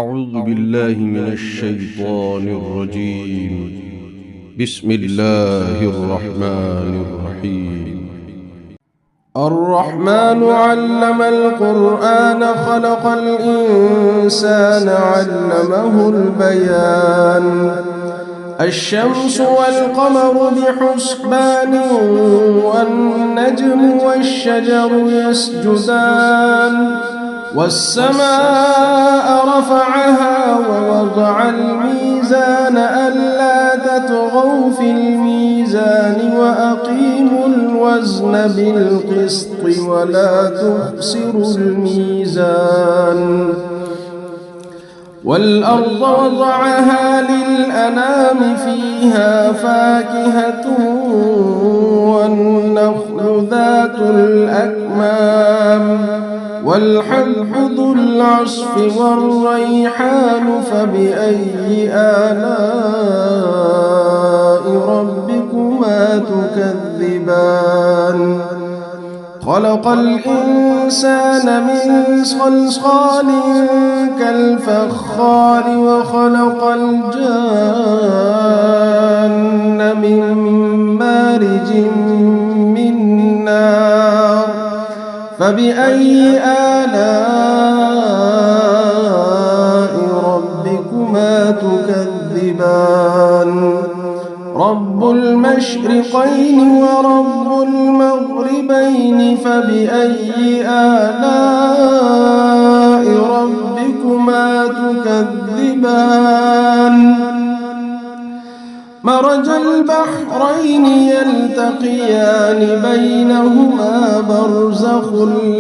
أعوذ بالله من الشيطان الرجيم. بسم الله الرحمن الرحيم. الرحمن علم القرآن خلق الإنسان علمه البيان. الشمس والقمر بحسبان والنجم والشجر يسجدان والسماء رفعها ووضع الميزان ألا تطغوا في الميزان وأقيموا الوزن بالقسط ولا تخسروا الميزان. والأرض وضعها للأنام فيها فاكهة والنخل ذات الأكمام والحب ذو العصف والريحان فبأي آلاء ربكما تكذبان. خلق الإنسان من صلصال كالفخار وخلق الجان من مارج من نار فبأي آلاء ربكما تكذبان. رب المشرقين ورب المغربين فبأي آلاء ربكما تكذبان. مرج البحرين يلتقيان بينهما برزخ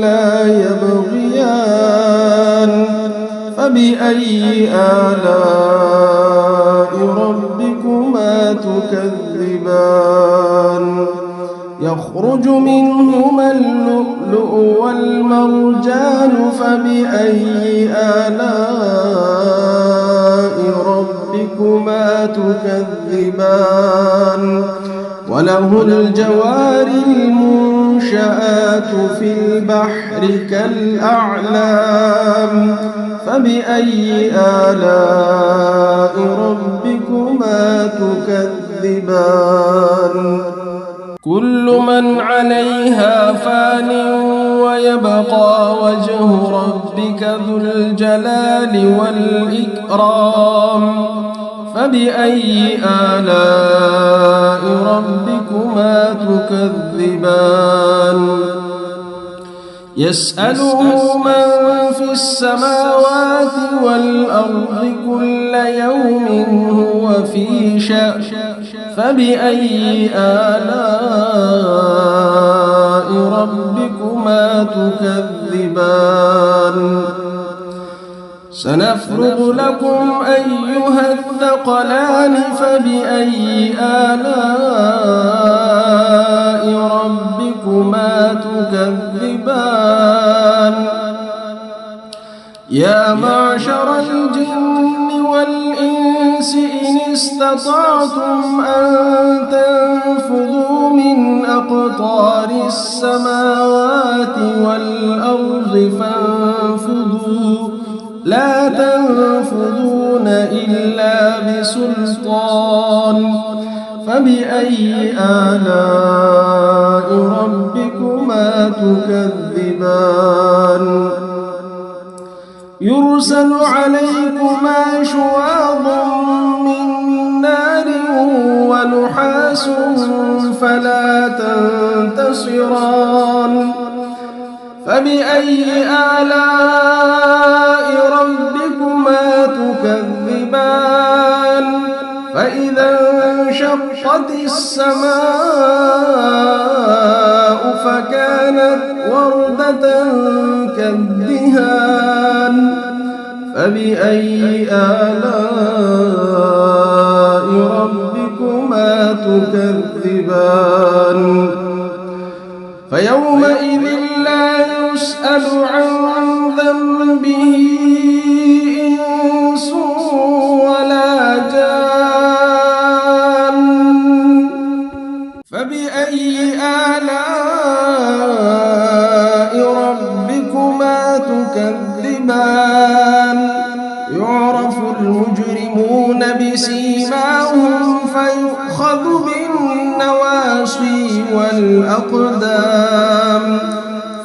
لا يبغيان فبأي آلاء ربكما تكذبان. يخرج منهما اللؤلؤ والمرجان فبأي آلاء ربكما تكذبان. وله الجوار المنشآت في البحر كالأعلام فبأي آلاء ربكما تكذبان. كل من عليها فان ويبقى وجه ربك ذو الجلال والإكرام فبأي آلاء ربكما تكذبان. يسأله من في السماوات والأرض كل يوم هو في شأن فبأي آلاء ربكما تكذبان. سنفرغ لكم أيها الثقلان فبأي آلاء ربكما تكذبان. يا معشر الجن والإنس إن استطعتم أن تنفذوا من أقطار السماوات والأرض فانفذوا لا تنفذون إلا بسلطان فبأي آلاء ربكما تكذبان. يرسل عليكما شواظ من نار ونحاس فلا تنتصران فبأي آلاء ربكما تكذبان. فإذا انشقت السماء فكانت وردة كالدهان فبأي آلاء ربكما تكذبان. فيومئذ لا يسأل عن ذنبه إنس ولا جان فبأي آلاء ربكما تكذبان. يعرف المجرمون بسيماهم فيؤخذ بالنواصي والأقدام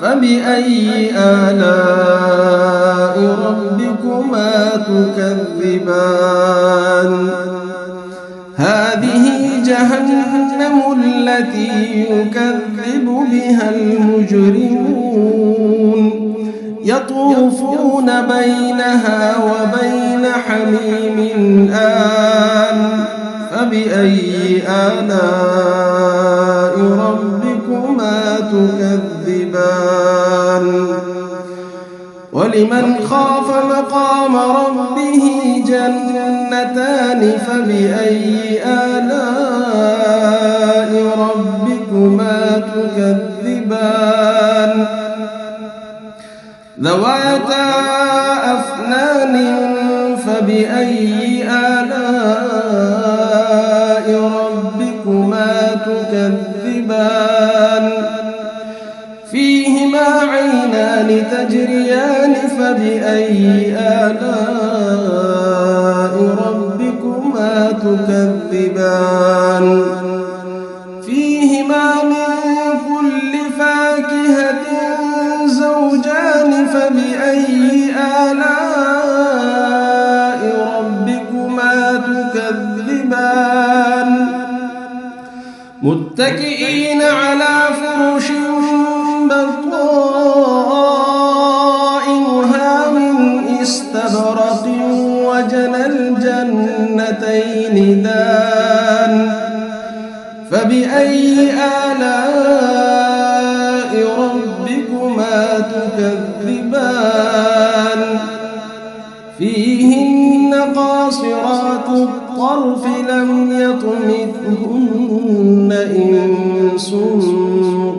فبأي آلاء ربكما تكذبان هذه جهنم التي يكذب بها المجرمون يطوفون بينها وبين حميم آن فبأي آلاء ربكما تكذبان ولمن خاف مقام ربه جنتان فبأي آلاء ربكما تكذبان ذواتا أفنان فبأي آلاء ربكما تكذبان فيهما عينان تجريان فبأي آلاء ربكما تكذبان فيهما من كل فاكهة زوجان فبأي آلاء ربكما تكذبان متكئين على فرش بطائنها من استبرق وجنى الجنتين دان فبأي آلاء ربكما تكذبان فيهن قاصرات الطرف لم يطمثهن إنس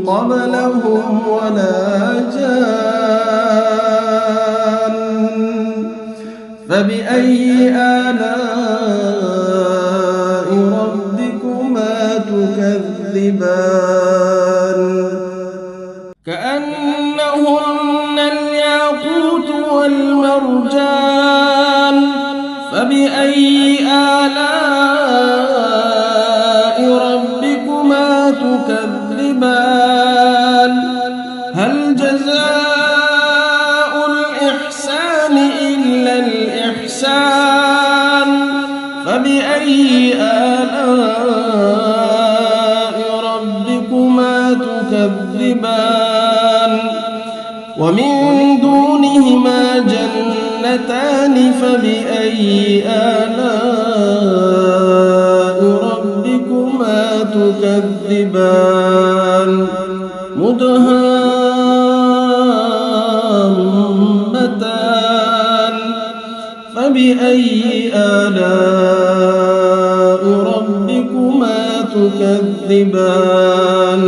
قبلهم ولا جان فبأي آلاء ربكما تكذبان كأنهن الياقوت والمرجان فبأي آلاء ربكما تكذبان هل جزاء الإحسان إلا الإحسان فبأي آلاء ربكما تكذبان ومن دونهما جنتان فبأي آلاء ربكما تكذبان مدهامتان فبأي آلاء ربكما تكذبان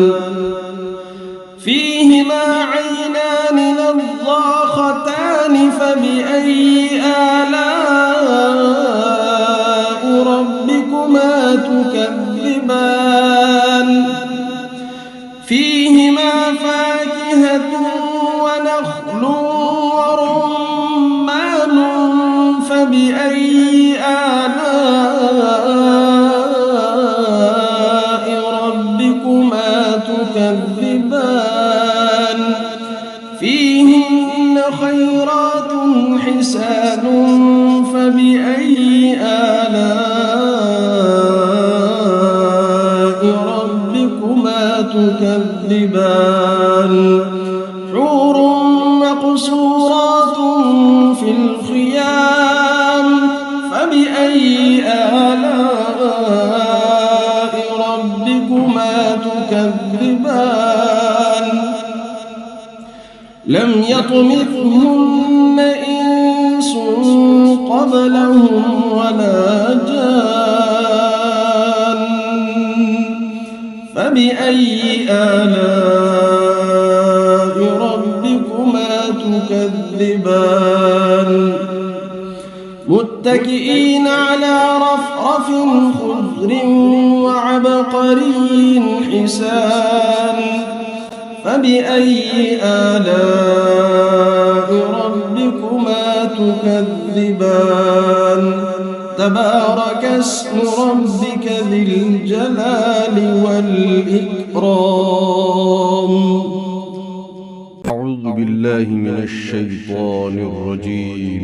فيهما عينان نضاختان فبأي آلاء ربكما تكذبان فيهما فاكهة ونخل ورمان فبأي آلاء ربكما تكذبان فيهن خيرات حسان فبأي آلاء ربكما تكذبان حور مقصورات في الخيام فبأي آلاء ربكما تكذبان لم يطمثهن إنس قبلهم ولا جان فبأي آلاء ربكما تكذبان متكئين على رفرف خضر وعبقري حسان فبأي آلاء ربكما تكذبان تبارك اسم ربك ذي الجلال والإكرام. أعوذ بالله من الشيطان الرجيم.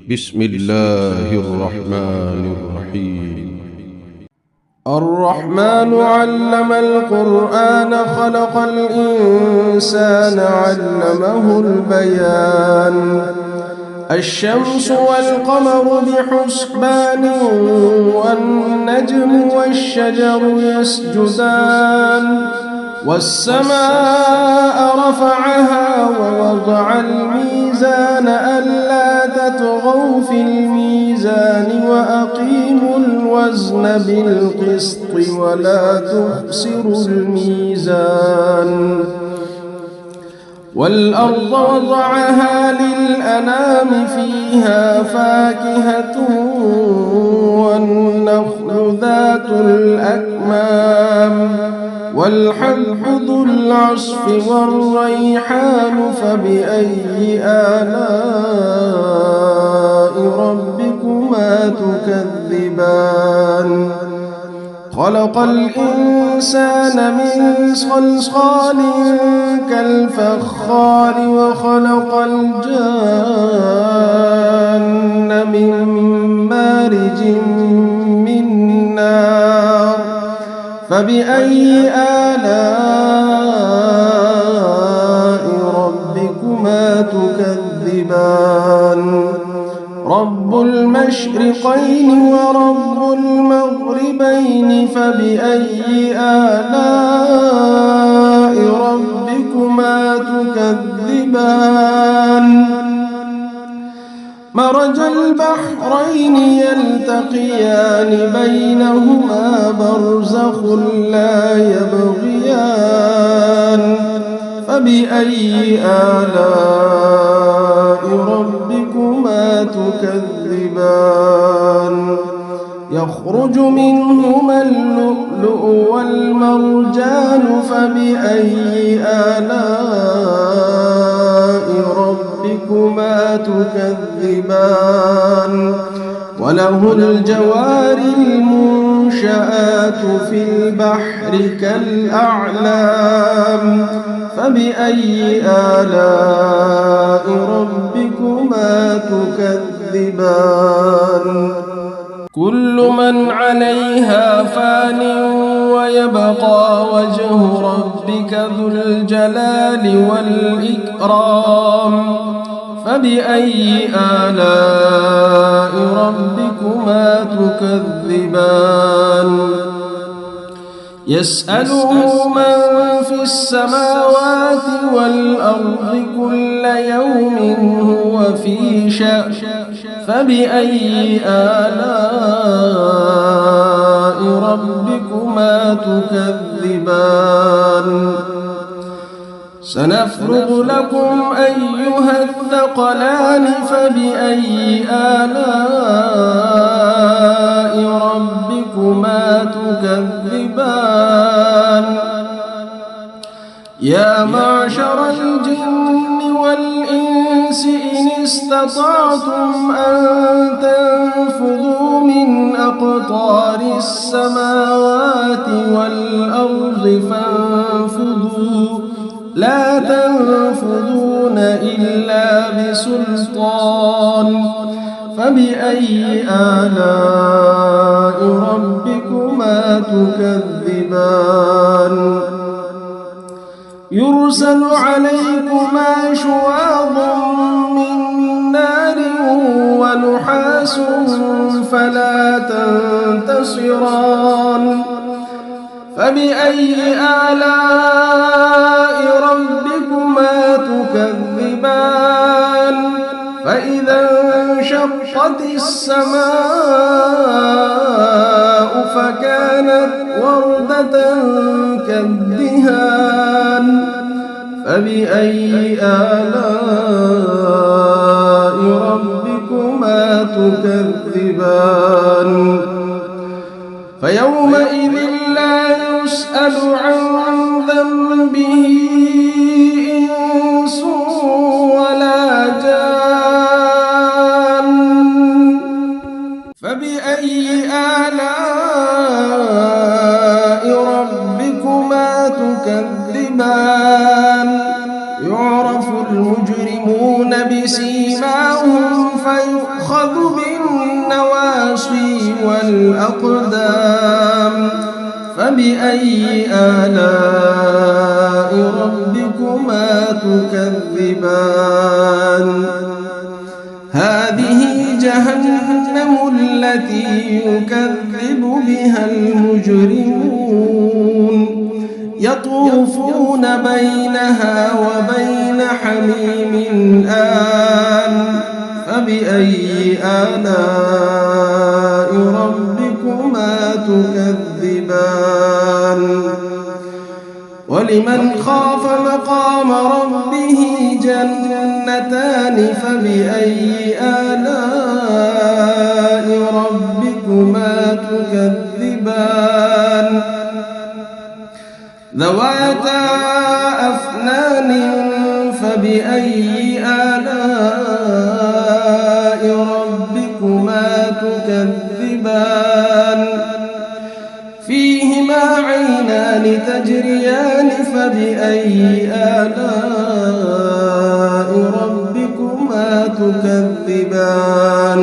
بسم الله الرحمن الرحيم. الرحمن علم القرآن خلق الإنسان علمه البيان الشمس والقمر بحسبان والنجم والشجر يسجدان والسماء رفعها ووضع الميزان ألا تطغوا في الميزان وأقيموا الوزن بالقسط ولا تخسروا الميزان والأرض وضعها للأنام فيها فاكهة والنخل ذات الأكمام والحب ذو العصف والريحان فبأي آلاء ربكما تكذبان خلق الإنسان من صلصال كالفخار وخلق الجان من مارج من نار فبأي آلاء ربكما تكذبان رب المشرقين ورب المغربين فبأي آلاء ربكما تكذبان مرج البحرين يلتقيان بينهما برزخ لا يبغيان فبأي آلاء ربكما تكذبان يخرج منهما اللؤلؤ والمرجان فبأي آلاء ربكما تكذبان وله الجوار المنشآت في البحر كالأعلام فبأي آلاء ربكما تكذبان كل من عليها فان ويبقى وجه ربك ذو الجلال والإكرام فبأي آلاء ربكما تكذبان يسأله من في السماوات والأرض كل يوم هو في شأن فبأي آلاء ربكما تكذبان سنفرغ لكم أيها الثقلان فبأي آلاء ربكما تكذبان يا معشر الجن والإنس إن استطعتم أن تنفذوا من أقطار السماوات والأرض فانفذوا لا تنفذون إلا بسلطان فبأي آلاء ربكما تكذبان يرسل عليكما شواظ من نار ونحاس فلا تنتصران فبأي آلاء ربكما تكذبان فإذا انشقت السماء فكانت وردة كالدهان فبأي آلاء ربكما تكذبان فيومئذ لا يسأل عن ذنبه فبأي آلاء ربكما تكذبان يعرف المجرمون بسيماهم فيؤخذ بالنواصي والأقدام فبأي آلاء ربكما تكذبان هذه جهنم التي يكذب بها المجرمون يطوفون بينها وبين حميم آن فبأي آلاء ربكما تكذبان ولمن خاف مقام ربه جنتان فبأي آلاء ربكما تكذبان ذواتا أفنان فبأي آلاء ربكما تكذبان فيهما عينان تجريان فبأي آلاء ربكما تكذبان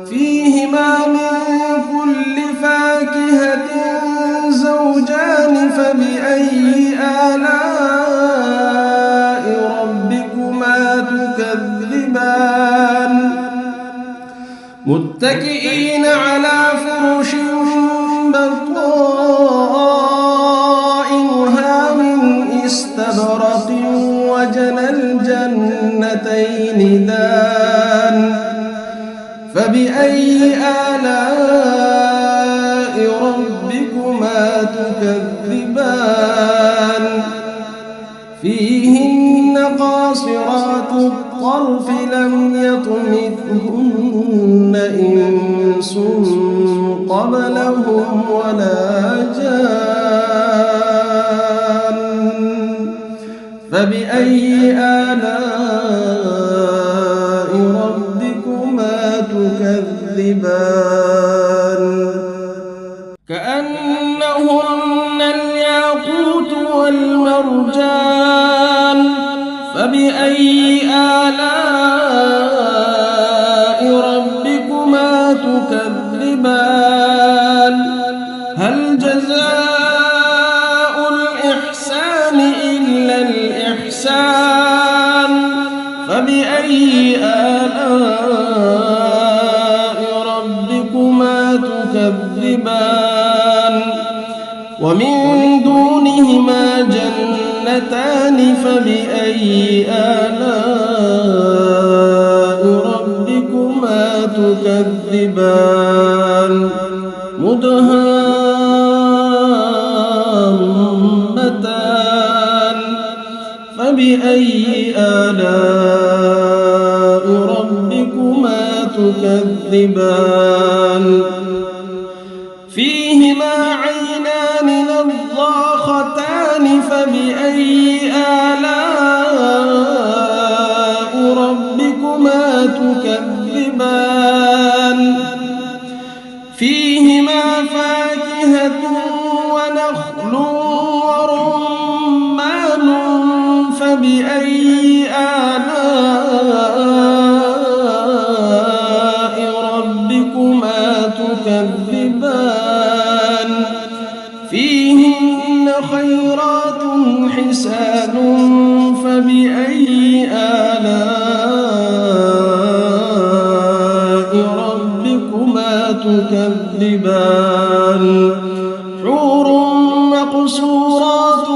فيهما من كل فاكهة زوجان فبأي آلاء ربكما تكذبان متكئين على فرش بطائنها من استبرق وجنى الجنتين دان فبأي آلاء ربكما تكذبان فيهن قاصرات الطرف لم يطمثهن إنس قبلهم ولا جان فبأي آلاء ربكما تكذبان كأنهن الياقوت والمرجان فبأي آلاء ربكما تكذبان هل جزاء الإحسان إلا الإحسان فبأي آلاء ربكما تكذبان ومن دونهما جنتان فبأي آلاء ربكما تكذبان مدهامتان فبأي آلاء ربكما تكذبان فيهما عينان نضاختان فبأي آلاء ربكما تكذبان فيهما فاكهة ونخل ورمان فبأي آلاء ربكما تكذبان فيهن خيرات حسان فبأي آلاء ربكما تكذبان حور مقصورات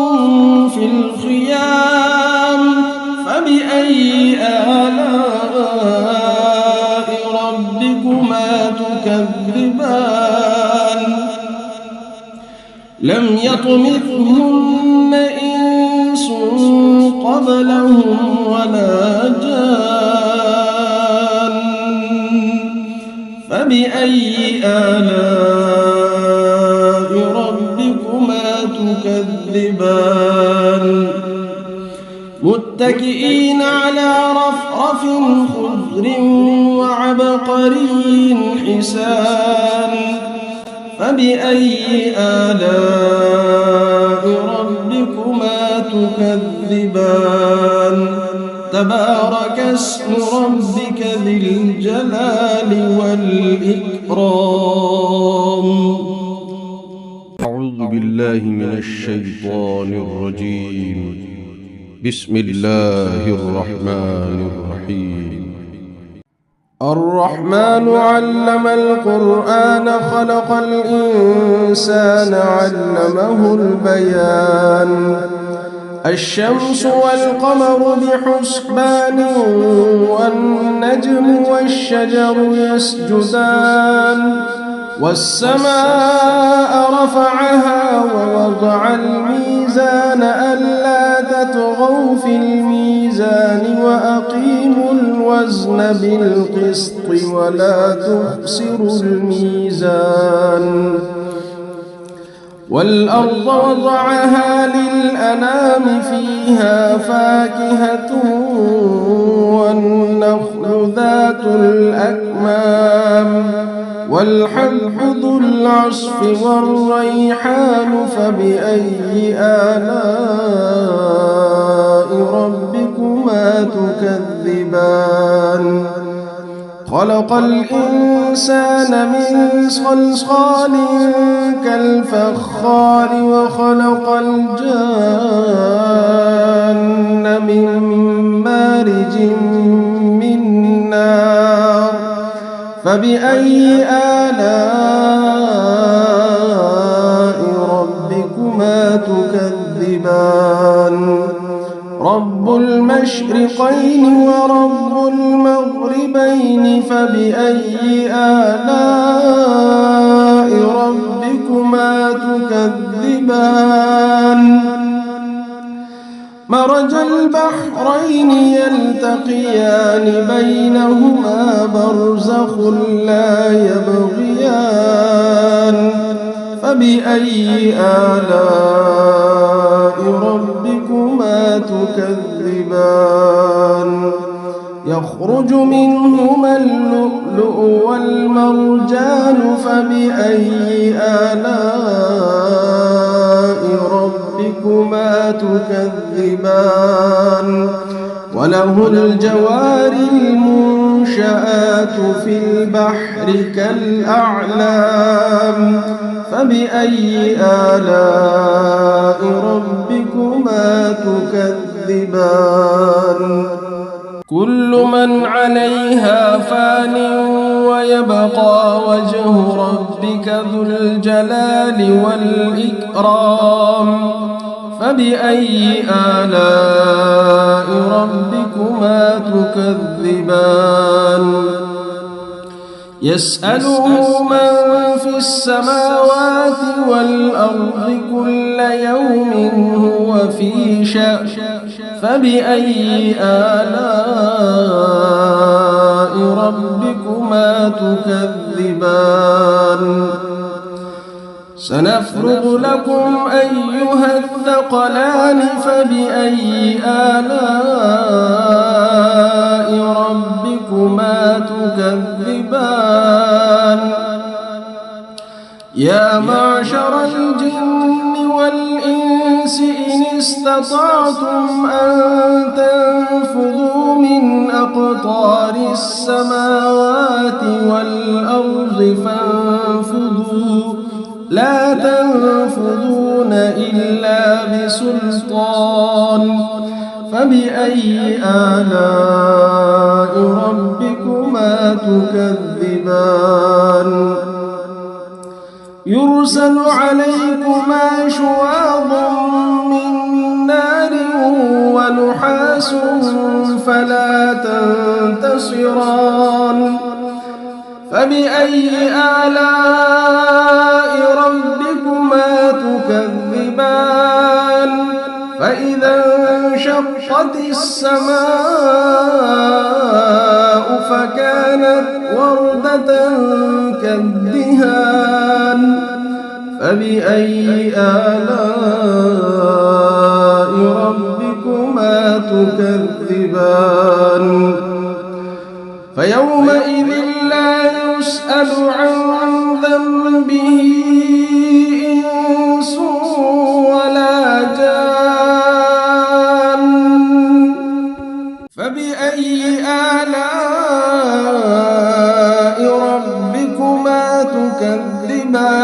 في الخيام فبأي آلاء ربكما تكذبان لم يطمثهن إنس قبلهم ولا جان فبأي آلاء ربكما تكذبان متكئين على رفرف خضر وعبقري حسان فبأي آلاء ربكما تكذبان تبارك اسم ربك ذي الجلال والإكرام. أعوذ بالله من الشيطان الرجيم. بسم الله الرحمن الرحيم. الرحمن علم القرآن خلق الإنسان علمه البيان الشمس والقمر بحسبان والنجم والشجر يسجدان والسماء رفعها ووضع الميزان ألا تطغوا في الميزان وأقيموا الوزن بالقسط ولا تخسروا الميزان والأرض وضعها للأنام فيها فاكهة والنخل ذات الأكمام والحب ذو العصف والريحان فبأي آلاء ربكما تكذبان خلق الإنسان من صلصال كالفخار وخلق الجان من مارج من نار فبأي آلاء ربكما تكذبان رب المشرقين ورب المغربين فبأي آلاء ربكما تكذبان مرج البحرين يلتقيان بينهما برزخ لا يبغيان فبأي آلاء ربكما تكذبان يخرج منهما اللؤلؤ والمرجان فبأي آلاء ربكما تكذبان وله الجوار المنشآت في البحر كالأعلام فبأي آلاء ربكما تكذبان كل من عليها فان ويبقى وجه ربك ذو الجلال والإكرام فبأي آلاء ربكما تكذبان يسأله من في السماوات والأرض كل يوم هو في شأن فبأي آلاء ربكما تكذبان سنفرغ لكم أيها الثقلان فبأي آلاء ربكما تكذبان يا معشر الجن والإنس إن استطعتم أن تنفذوا من أقطار السماوات والأرض فانفذوا لا تنفذون إلا بسلطان فبأي آلاء ربكما تكذبان يرسل عليكما شواظ من نار ونحاس فلا تنتصران فبأي آلاء ربكما تكذبان فإذا انشقت السماء فكانت وردة كالدهان فبأي آلاء ربكما تكذبان فيومئذ لا يسأل عن ذنبه إنس ولا جان فبأي آلاء ربكما تكذبان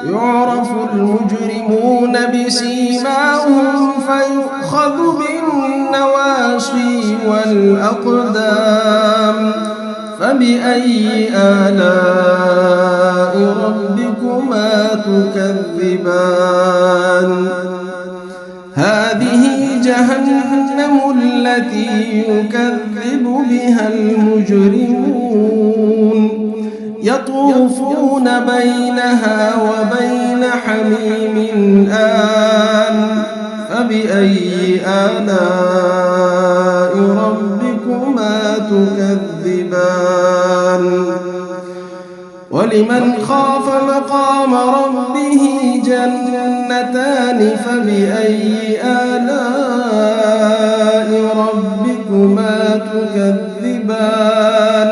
يعرف المجرمون بسيماهم فيؤخذ بالنواصي والأقدام فبأي آلاء ربكما تكذبان هذه جهنم التي يكذب بها المجرمون يطوفون بينها وبين حميم آن فبأي آلاء ربكما تكذبان ولمن خاف مقام ربه جنتان فبأي آلاء ربكما تكذبان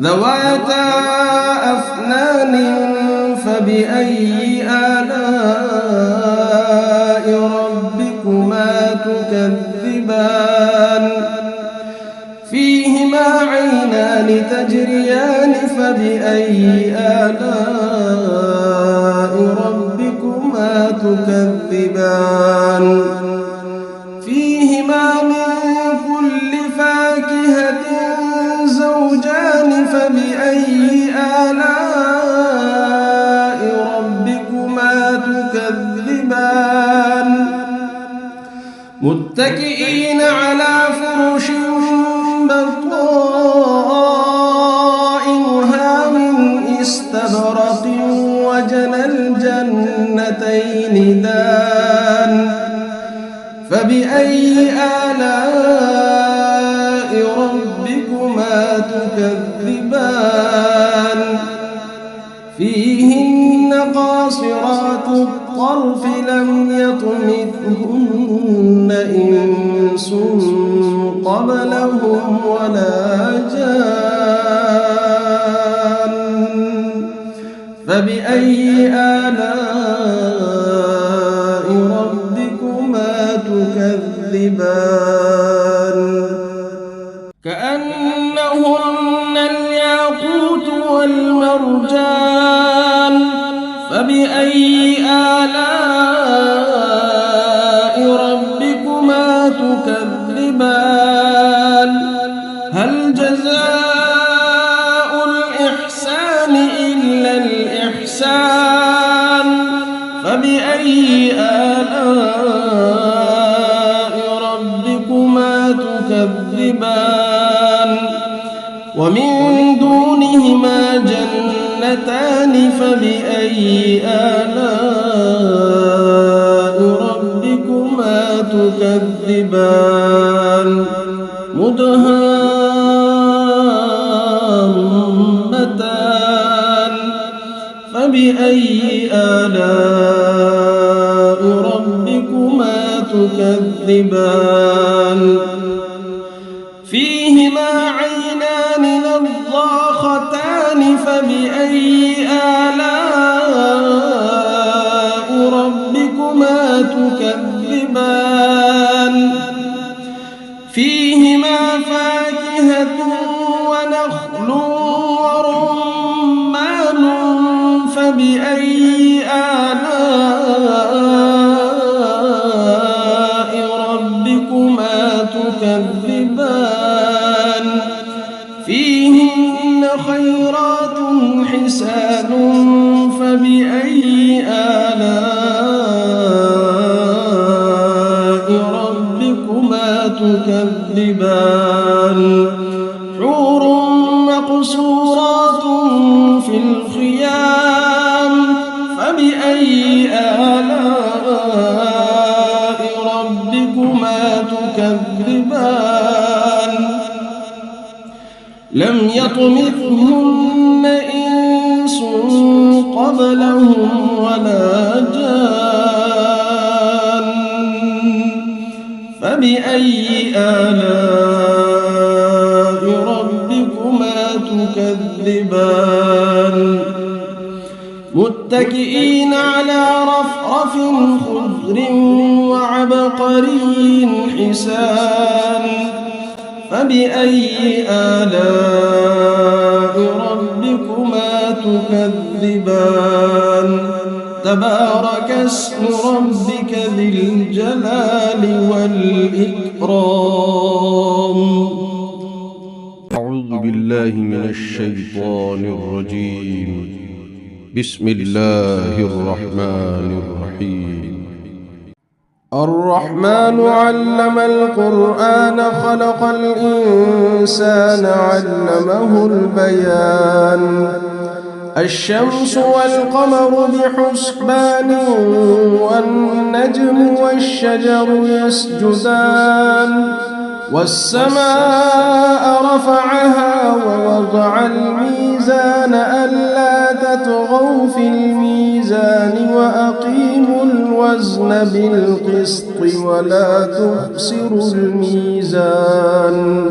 ذواتا أفنان فبأي آلاء ربكما تكذبان فيهما عينان تجريان فبأي آلاء ربكما تكذبان فيهما من كل فاكهة زوجان فبأي آلاء ربكما تكذبان متكئين على فرش بطائنها من استبرق وجنى الجنتين دان فبأي آلاء ربكما تكذبان فيهن قاصرات الطرف لم يطمثهن إنس قبلهم ولا جان فبأي آلاء ربكما تكذبان كأنهن الياقوت والمرجان فبأي آلاء ربكما تكذبان هل جزاء الإحسان إلا الإحسان فبأي آلاء ربكما تكذبان ومن دونهما جنتان فبأي آلاء ربكما تكذبان مدهامتان فبأي آلاء ربكما تكذبان فيهما عينان نضاختان فبأي آلاء ربكما تكذبان فيهما فاكهة ونخل ورمان فبأي آلاء ربكما تكذبان فيهن خيرات حسان فبأي آلاء ربكما تكذبان حور مقصورات في الخيام فبأي آلاء ربكما تكذبان لم يطمثهن إنس قبلهم ولا جان فبأي آلاء ربكما تكذبان متكئين على رفرف خضر وعبقري حسان فبأي آلاء ربكما تكذبان تبارك اسم ربك ذي الجلال والإكرام. أعوذ بالله من الشيطان الرجيم. بسم الله الرحمن الرحيم. الرحمن علم القرآن خلق الإنسان علمه البيان الشمس والقمر بحسبان والنجم والشجر يسجدان والسماء رفعها ووضع الميزان ألا تطغوا في الميزان وأقيموا الوزن بالقسط ولا تخسروا الميزان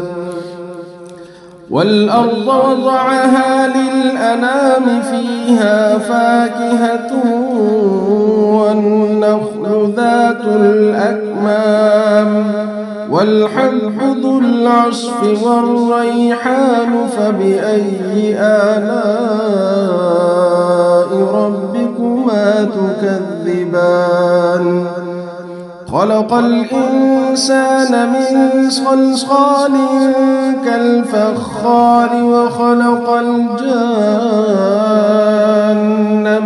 والأرض وضعها للأنام فيها فاكهة والنخل ذات الأكمام والحب ذو العصف والريحان فبأي آلاء ربكما تكذبان خلق الإنسان من صلصال كالفخار وخلق الجان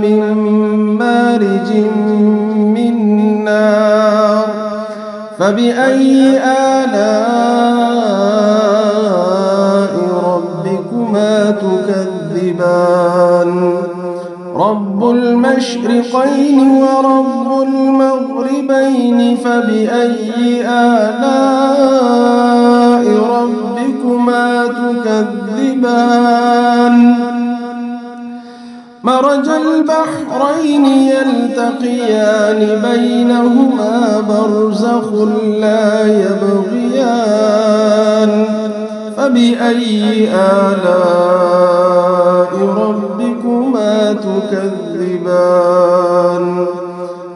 من مارج من نار فبأي آلاء ربكما تكذبان رب المشرقين ورب المغربين فبأي آلاء ربكما تكذبان مرج البحرين يلتقيان بينهما برزخ لا يبغيان فبأي آلاء ربكما تكذبان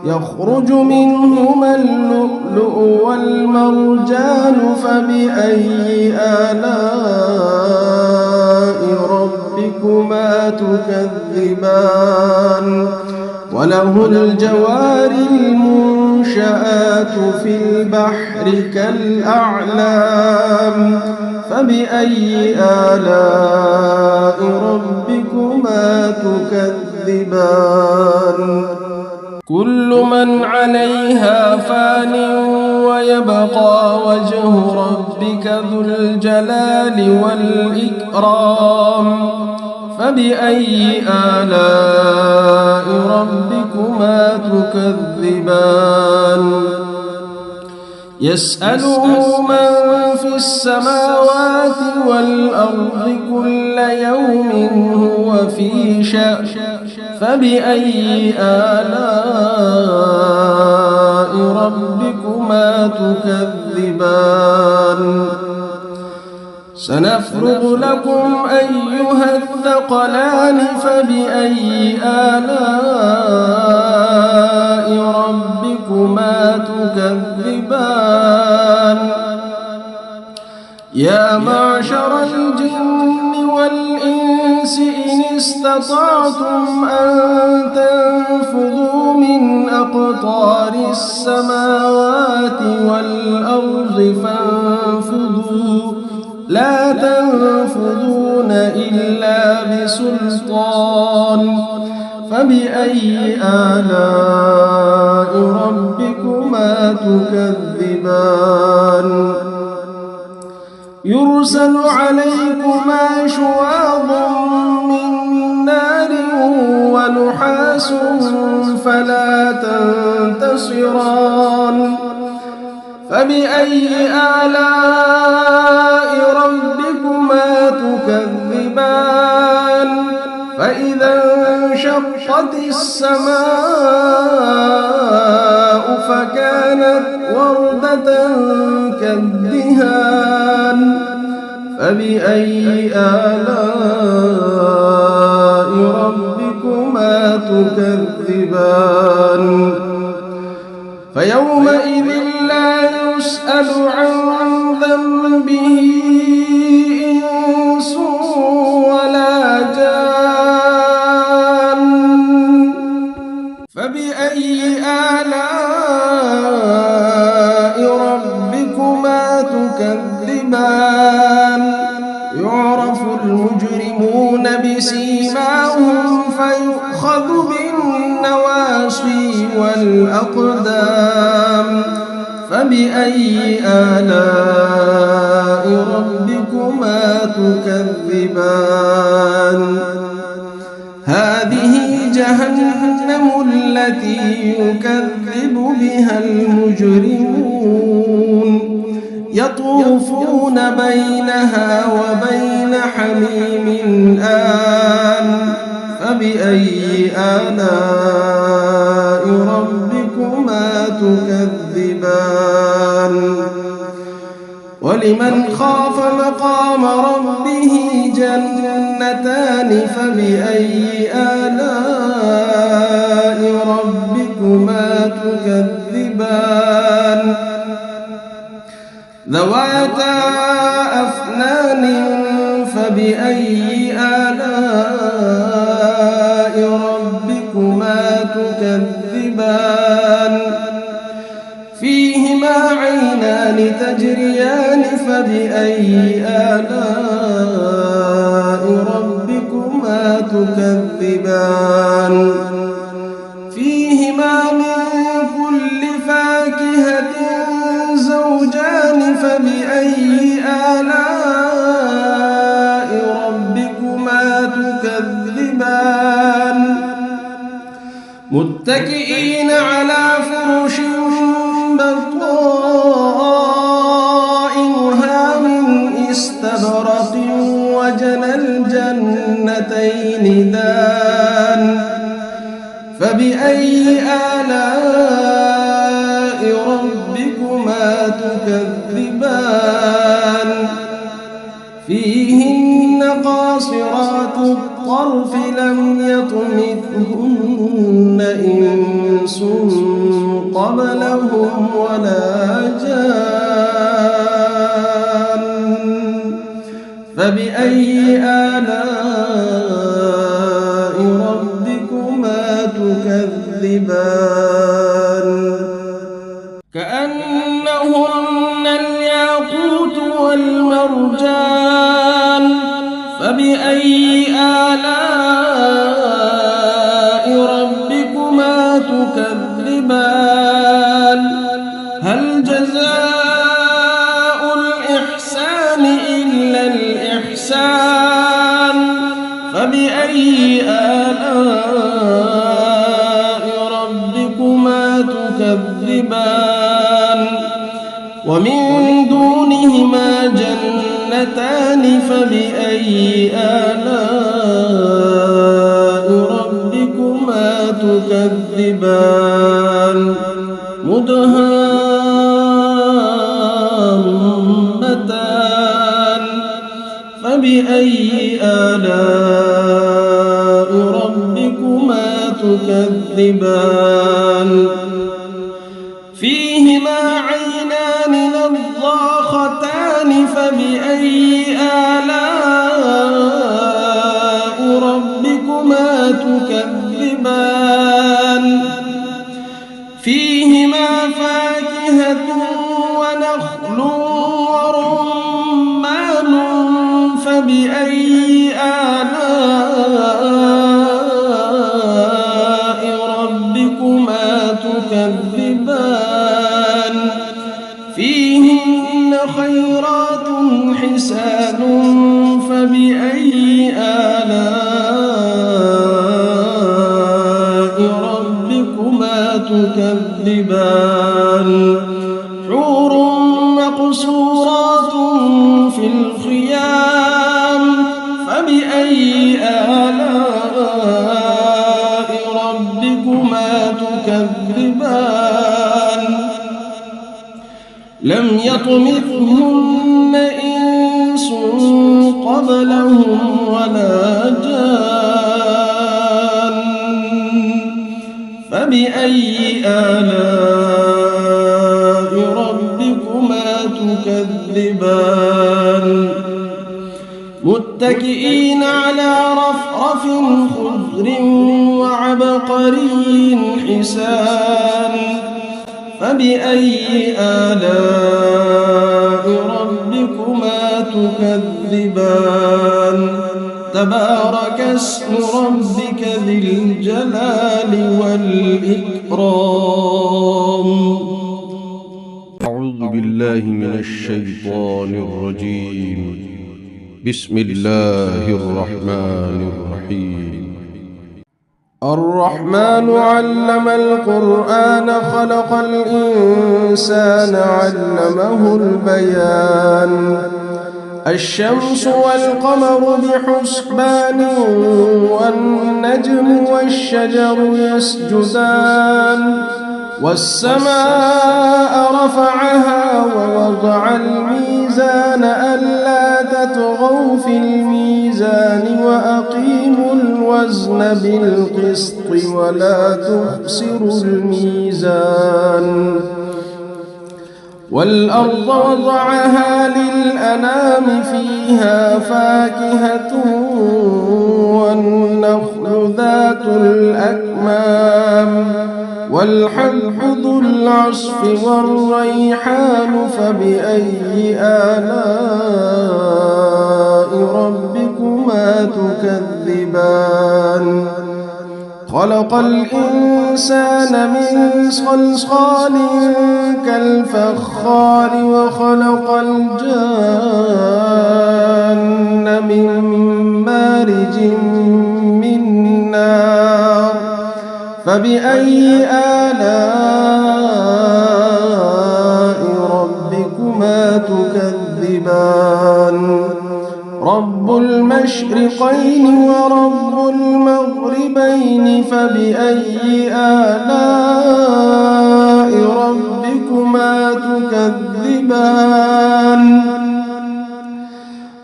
يخرج منهما اللؤلؤ والمرجان فبأي آلاء ربكما تكذبان وله الجوار المنشآت في البحر كالأعلام فبأي آلاء ربكما تكذبان كل من عليها فان ويبقى وجه ربك ذو الجلال والإكرام فبأي آلاء ربكما تكذبان يسأله من في السماوات والأرض كل يوم هو في شأن فبأي آلاء ربكما تكذبان سنفرغ لكم أيها الثقلان فبأي آلاء ربكما تكذبان يا معشر الجن والإنس إن استطعتم أن تنفذوا من أقطار السماوات والأرض فانفذوا لا تنفذون إلا بسلطان فبأي آلاء ربكما تكذبان يرسل عليكما شواظ من نار ونحاس فلا تنتصران فبأي آلاء ربكما تكذبان فإذا انشقت السماء فكانت وردة كالدهان فبأي آلاء ربكما تكذبان فيومئذ لا يسأل عن ذنبه إنس ولا جان فبأي آلاء ربكما تكذبان يعرف المجرمون بسيماهم فيؤخذ بالنواصي والأقدام فبأي آلاء ربكما تكذبان هذه جهنم التي يكذب بها المجرمون يطوفون بينها وبين حميم آن فبأي آلاء ربكما تكذبان ولمن خاف مقام ربه جنتان فبأي آلاء ربكما تكذبان ذواتا أفنان فبأي آلاء ربكما تكذبان فيهما عينان تجريان فبأي آلاء ربكما تكذبان فيهما من كل فاكهة زوجان فبأي آلاء ربكما تكذبان متكئين على فرش بطائنها من استبرق وجنى الجنتين دان فبأي آلاء ربكما تكذبان فيهن قاصرات الطرف لم يطمثهن إنس قبلهم ولا جان فبأي آلاء ربكما تكذبان كأنهن الياقوت والمرجان فبأي آلاء ربكما تكذبان هل جزاء الإحسان إلا الإحسان فبأي آلاء ربكما تكذبان ومن دونهما جنتان فبأي آلاء ربكما تكذبان مدهامتان فبأي آلاء ربكما تكذبان فيهما عينان نضاختان فبأي آلاء ربكما تكذبان فيهما فاكهة ونخل ورمان فبأي آلاء ربكما تكذبان فيهن خيرات حسان يطمثهن إنس قبلهم ولا جان فبأي آلاء ربكما تكذبان متكئين على رفرف خضر وعبقري حسان فبأي آلاء ربكما تكذبان تبارك اسم ربك ذي الجلال والإكرام. أعوذ بالله من الشيطان الرجيم. بسم الله الرحمن الرحيم. الرحمن علم القرآن خلق الإنسان علمه البيان الشمس والقمر بحسبان والنجم والشجر يسجدان والسماء رفعها ووضع الميزان ألا تطغوا في الميزان وأقيموا الوزن بالقسط ولا تخسروا الميزان والأرض وضعها للأنام فيها فاكهة والنخل ذات الأكمام والحب ذو العصف والريحان فبأي آلاء ربكما تكذبان خلق الإنسان من صلصال كالفخار وخلق الجان من مارج من نار فبأي آلاء ربكما تكذبان رب المشرقين ورب المغربين فبأي آلاء ربكما تكذبان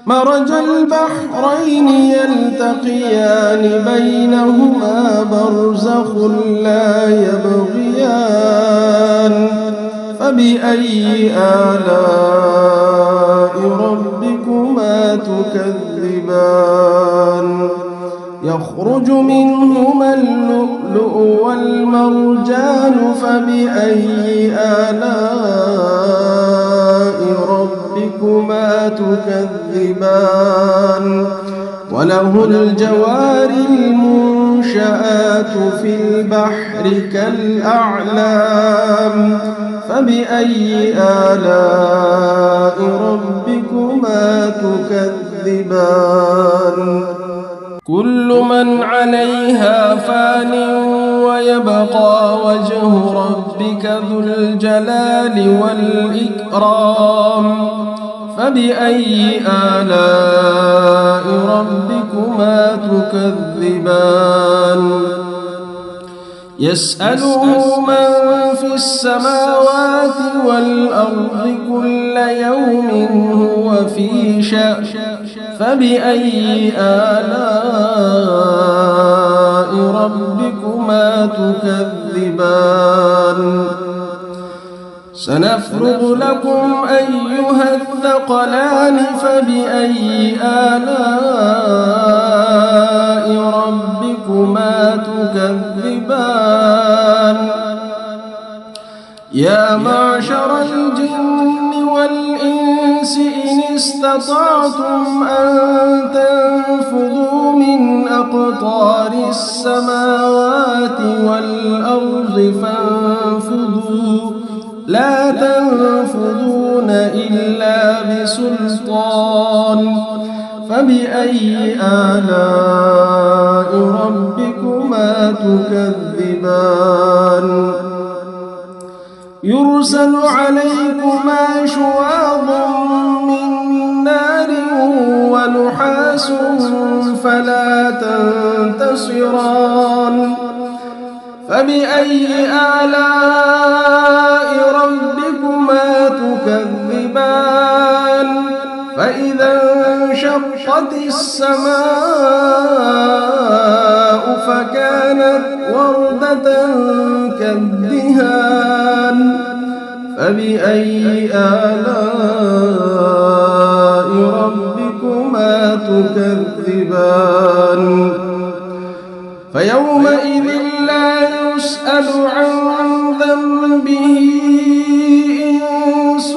مرج البحرين يلتقيان بينهما برزخ لا يبغيان فبأي آلاء ربكما تكذبان يخرج منهما اللؤلؤ والمرجان فبأي آلاء ربكما تكذبان وله الجوار المنشآت في البحر كالأعلام فبأي آلاء ربكما تكذبان كل من عليها فان ويبقى وجه ربك ذو الجلال والإكرام فبأي آلاء ربكما تكذبان يسأله من في السماوات والأرض كل يوم هو في شأن فبأي آلاء ربكما تكذبان سنفرغ لكم أيها الثقلان فبأي آلاء ربكما تكذبان يا معشر الجن والإنس إن استطعتم أن تنفذوا من أقطار السماوات والأرض فانفذوا لا تنفذون إلا بسلطان فبأي آلاء ربكما تكذبان يرسل عليكما شواظ من نار ونحاس فلا تنتصران فبأي آلاء ربكما تكذبان تكذبان فإذا انشقت السماء فكانت وردة كالدهان فبأي آلاء ربكما تكذبان فيومئذ لا يسأل عن ذنبه إنس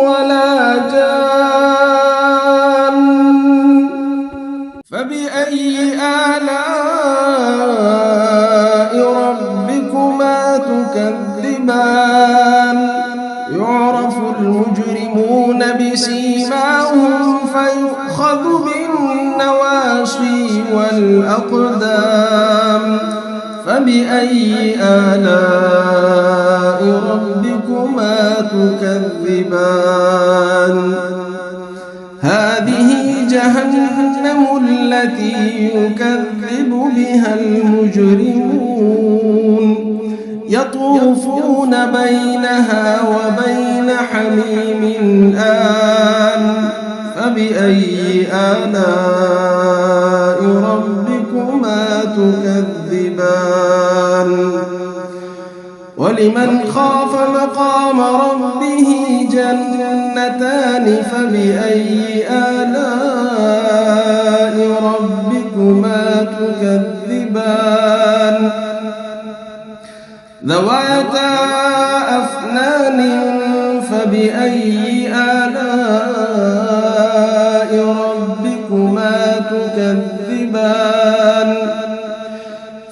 ولا جان فبأي آلاء ربكما تكذبان يعرف المجرمون بسيماهم فيؤخذ بالنواصي والأقدام فبأي آلاء ربكما تكذبان هذه جهنم التي يكذب بها المجرمون يطوفون بينها وبين حميم آن فبأي آلاء ربكما تكذبان ولمن خاف مقام ربه جنتان فبأي آلاء ربكما تكذبان ذواتا أفنان فبأي آلاء ربكما تكذبان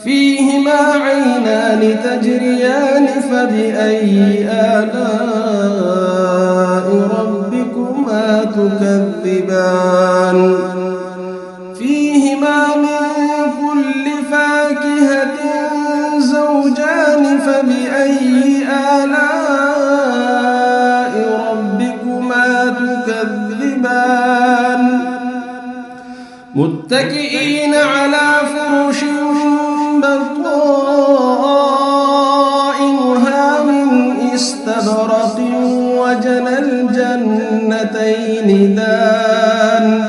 فيهما عينان تجريان فبأي آلاء ربكما تكذبان فيهما من كل فاكهة زوجان فبأي آلاء ربكما تكذبان متكئين على فرش بطائنها من استبرق وجنى الجنتين دان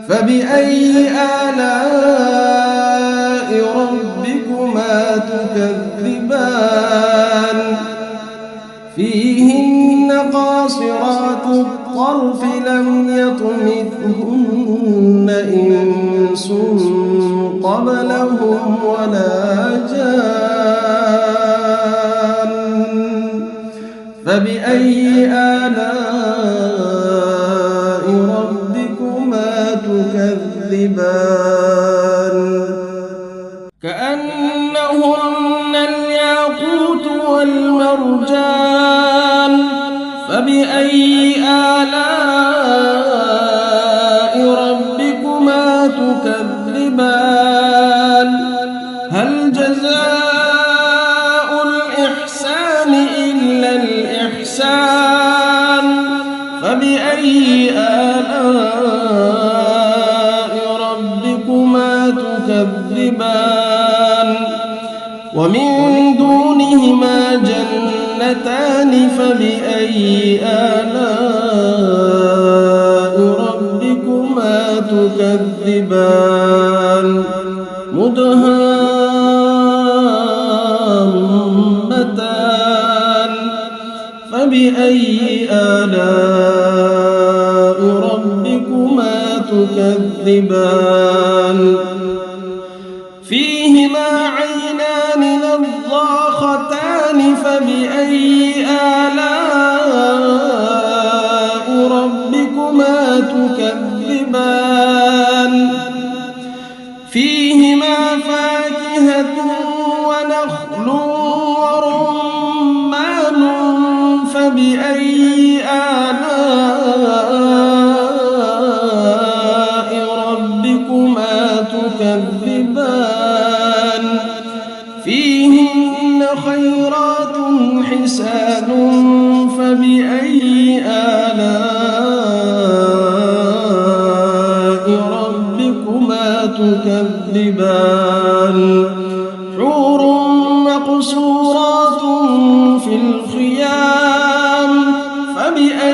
فبأي آلاء ربكما تكذبان فيهن قاصرات الطرف لم يطمثهن إنس قبلهم ولا جان فبأي آلاء ربكما تكذبان كأنهن الياقوت والمرجان فبأي آلاء ربكما تكذبان هل جزاء الإحسان إلا الإحسان فبأي آلاء ربكما تكذبان ومن دونهما جنتان فبأي آلاء ربكما تكذبان مدهامتان فبأي آلاء ربكما تكذبان فيهما عينان نضاختان فبأي آلاء ربكما تكذبان فيهما فاكهة ونخل ورمان فبأي آلاء ربكما تكذبان فيهن خيرات حسان فبأي آلاء ربكما تكذبان حور مقصورات في الخيام فبأي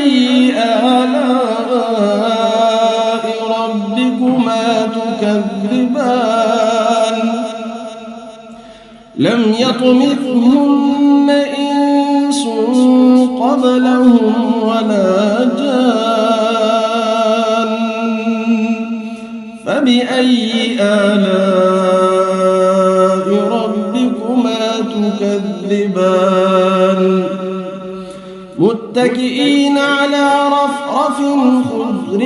ربكما تكذبان لم يطمثهن إنس قبلهم ولا جان فبأي آلاء ربكما تكذبان متكئين على رفرف خضر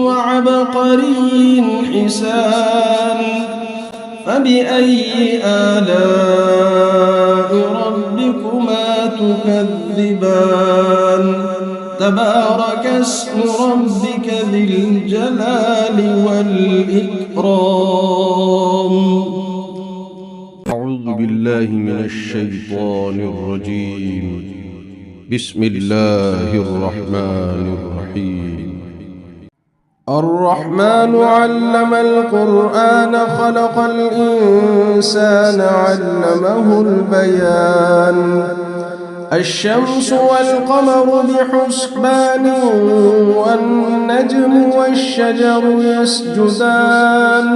وعبقري حسان فبأي آلاء ربكما تكذبان تبارك اسم ربك ذي الجلال والإكرام. أعوذ بالله من الشيطان الرجيم. بسم الله الرحمن الرحيم. الرحمن علم القرآن خلق الإنسان علمه البيان الشمس والقمر بحسبان والنجم والشجر يسجدان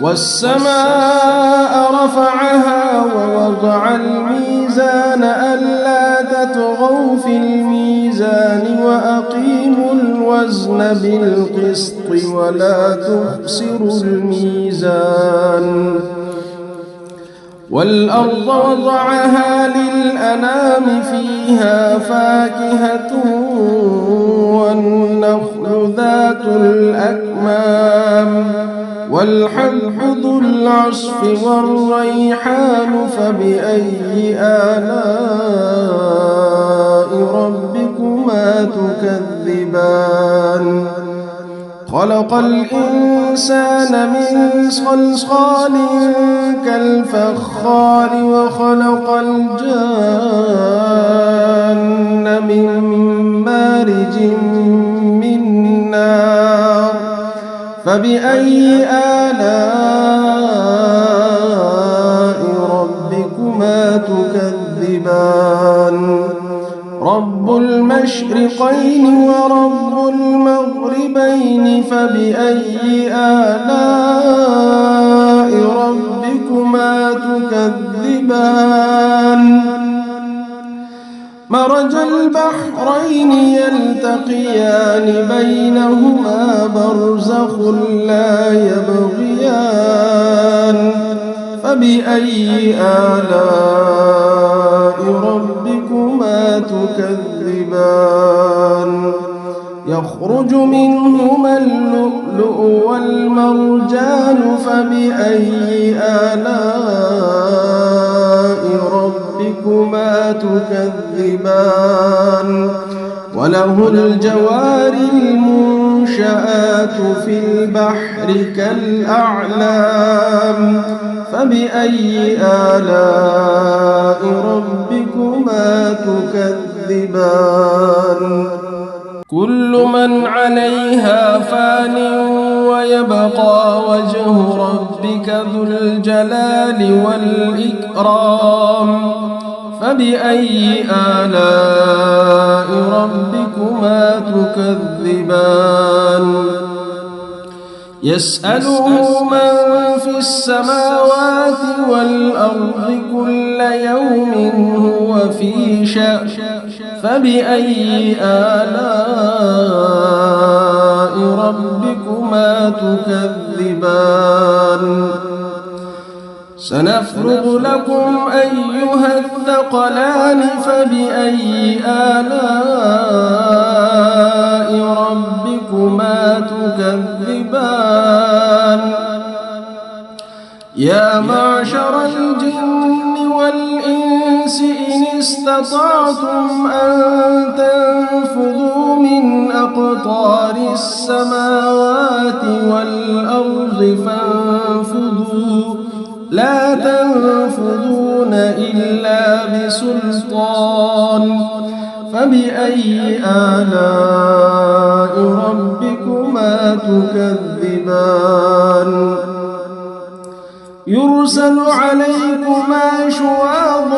والسماء رفعها ووضع الميزان ألا تطغوا في الميزان وأقيموا الوزن بالقسط ولا تخسروا الميزان والأرض وضعها للأنام فيها فاكهة والنخل ذات الأكمام والحب ذو العصف والريحان فبأي آلاء ربكما تكذبان خلق الإنسان من صلصال كالفخار وخلق الجان من مارج من نار فبأي آلاء ربكما تكذبان رب المشرقين ورب المغربين فبأي آلاء ربكما تكذبان مرج البحرين يلتقيان بينهما برزخ لا يبغيان فبأي آلاء ربكما تكذبان يخرج منهما اللؤلؤ والمرجان فبأي آلاء ربكما تكذبان وله الجوار المنشآت في البحر كالأعلام فبأي آلاء ربكما تكذبان كل من عليها فان ويبقى وجه ربك ذو الجلال والإكرام فبأي آلاء ربكما تكذبان يسأله من في السماوات والأرض كل يوم هو في شأن فبأي آلاء ربكما تكذبان سنفرغ لكم أيها الثقلان فبأي آلاء ربكما تكذبان يا معشر الجن والإنس إن استطعتم أن تنفذوا من أقطار السماوات والأرض فانفذوا لا تنفذون إلا بسلطان فبأي آلاء ربكما تكذبان يرسل عليكما شواظ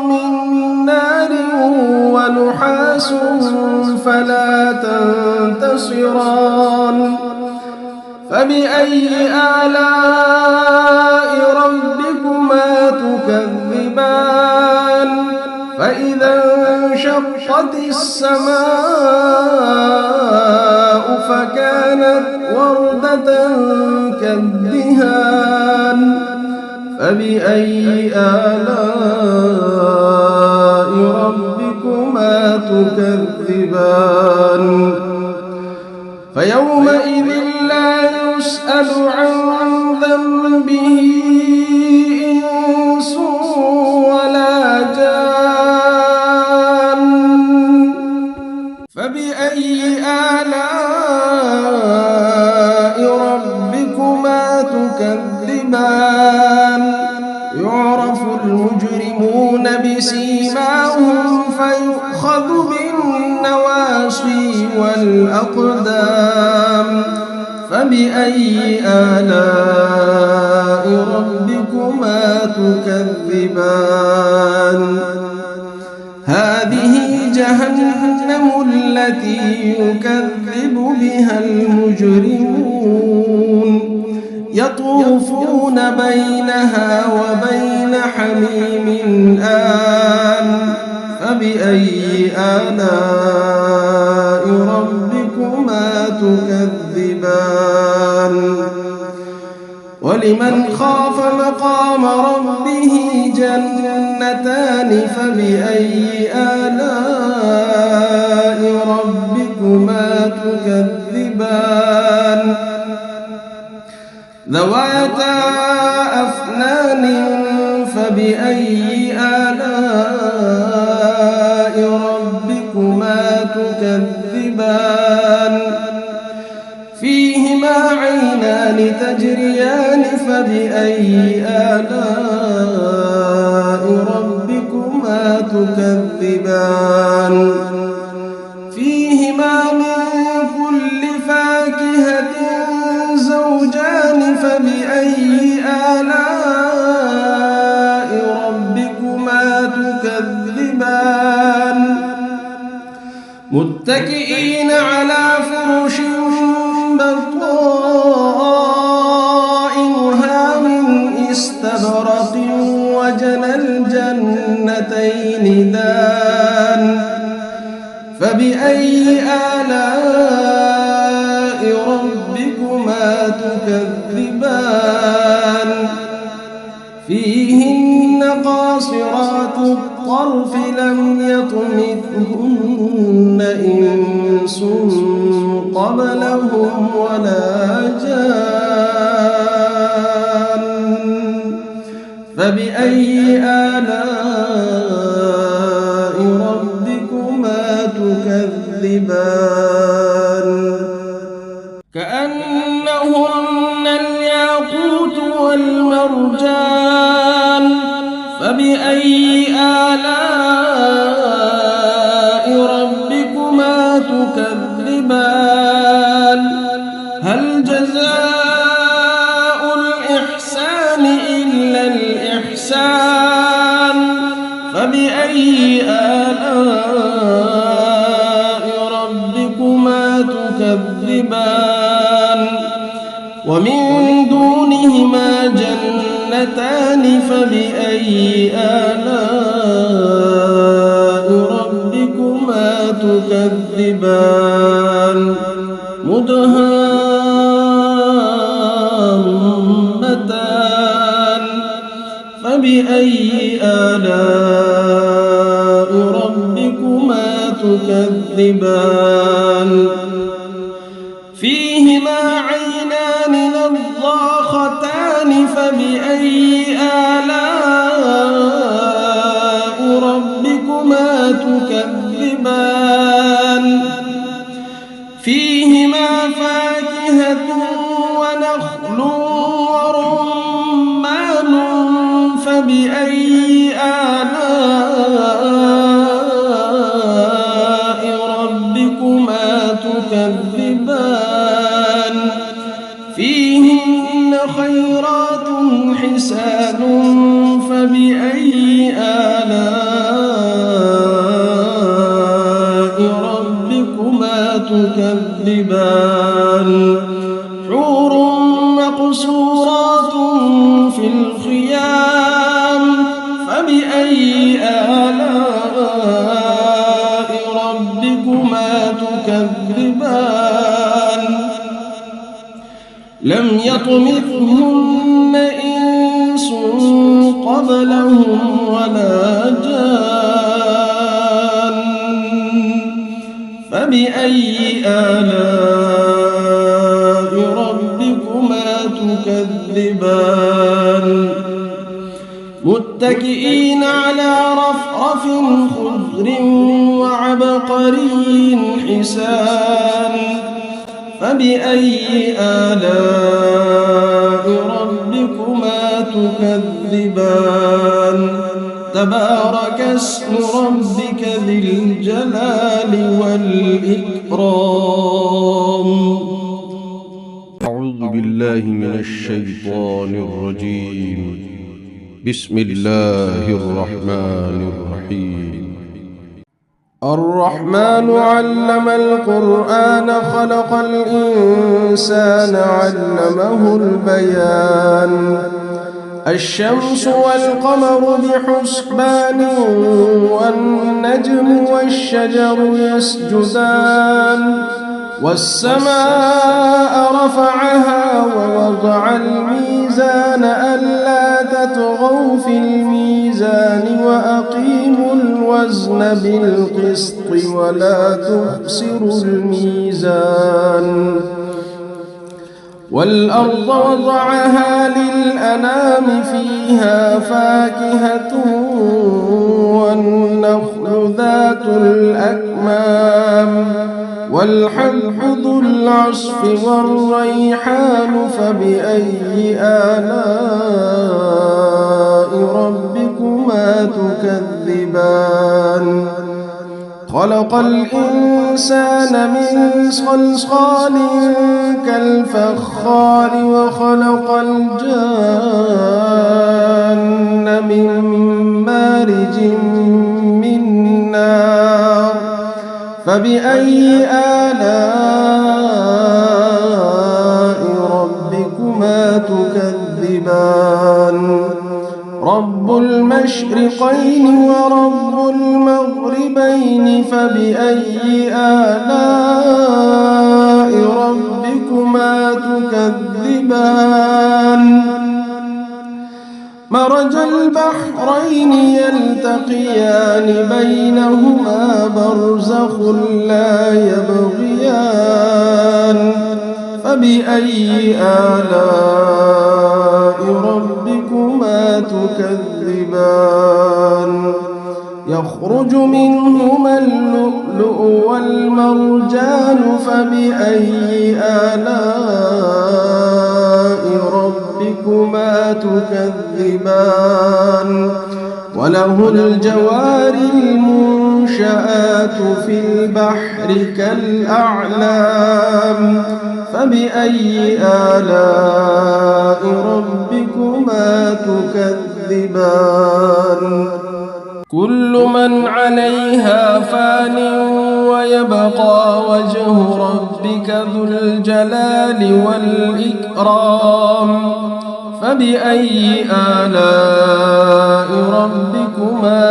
من نار ونحاس فلا تنتصران فبأي آلاء ربكما تكذبان فإذا انشقت السماء فكانت وردة كالدهان فبأي آلاء ربكما تكذبان فيومئذ لا يسأل عن ذنبه إنس ولا جان فبأي آلاء ربكما تكذبان يعرف المجرمون بسيماهم فيؤخذ بالنواصي والأقدام فبأي آلاء ربكما تكذبان هذه جهنم التي يكذب بها المجرمون يطوفون بينها وبين حميم آن فبأي آلاء ربكما تكذبان ولمن خاف مقام ربه جنتان فبأي آلاء ربكما تكذبان ذواتا أفنان فبأي آلاء ربكما تكذبان فيهما عينان تجريان فبأي آلاء ربكما تكذبان فيهما من كل فاكهة زوجان فبأي آلاء ربكما تكذبان متكئين على فرش بطائنها من استبرق وجنى الجنتين دان فبأي آلاء ربكما تكذبان فيهن قاصرات الطرف لم يطمثهن إنس قبلهم ولا جان فبأي آلاء ربكما تكذبان كأنهن الياقوت والمرجان فبأي آلاء ربكما تكذبان هل جزاء الإحسان إلا الإحسان فبأي آلاء ربكما تكذبان ومن دونهما جنتان فبأي آلاء ربكما تكذبان مدهامتان فبأي آلاء ربكما تكذبان فيهما عينان نضاختان فبأي آلاء ربكما تكذبان فيهما فاكهة ونخل ورمان فبأي آلاء ربكما تكذبان فيهن خيرات حسان فبأي آلاء ربكما تكذبان حور مقصورات في الخيام فبأي آلاء ربكما تكذبان لم يطمثهن إنس قبلهم ولا جان فبأي آلاء ربكما تكذبان متكئين على رفرف خضر وعبقري حسان فبأي آلاء ربكما تكذبان تبارك اسم ربك ذي الجلال والإكرام. أعوذ بالله من الشيطان الرجيم. بسم الله الرحمن الرحيم. الرحمن علم القرآن خلق الإنسان علمه البيان الشمس والقمر بحسبان والنجم والشجر يسجدان والسماء رفعها ووضع الميزان ألا تطغوا في الميزان وأقيموا الوزن بالقسط ولا تخسروا الميزان والأرض وضعها للأنام فيها فاكهة والنخل ذات الأكمام والحب ذو العصف والريحان فبأي آلاء ربكما تكذبان خلق الإنسان من صلصال كالفخار وخلق الجان من مارج من نار فبأي آلاء ربكما تكذبان رب المشرقين ورب المغربين فبأي آلاء ربكما تكذبان مرج البحرين يلتقيان بينهما برزخ لا يبغيان فبأي آلاء ربكما تكذبان يخرج منهما اللؤلؤ والمرجان فبأي آلاء ربكما تكذبان وله الجوار المنشآت في البحر كالأعلام فبأي آلاء ربكما تكذبان كل من عليها فان ويبقى وجه ربك ذو الجلال والإكرام فبأي آلاء ربكما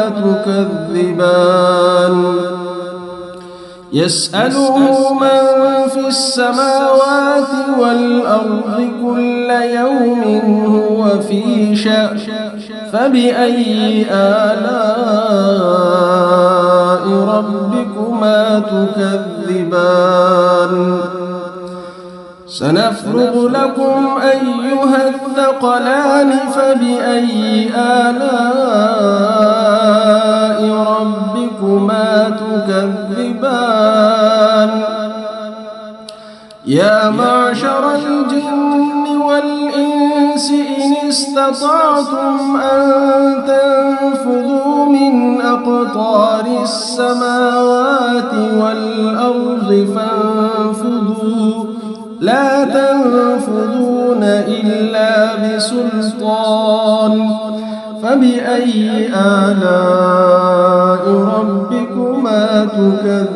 تكذبان يسأله من في السماوات والأرض كل يوم هو في شأن فبأي آلاء ربكما تكذبان سنفرغ لكم أيها الثقلان فبأي آلاء ربكما تكذبان يا معشر الجن والإنس إن استطعتم أن تنفذوا من أقطار السماوات والأرض فانفذوا لا تنفذون إلا بسلطان فبأي آلاء ربكما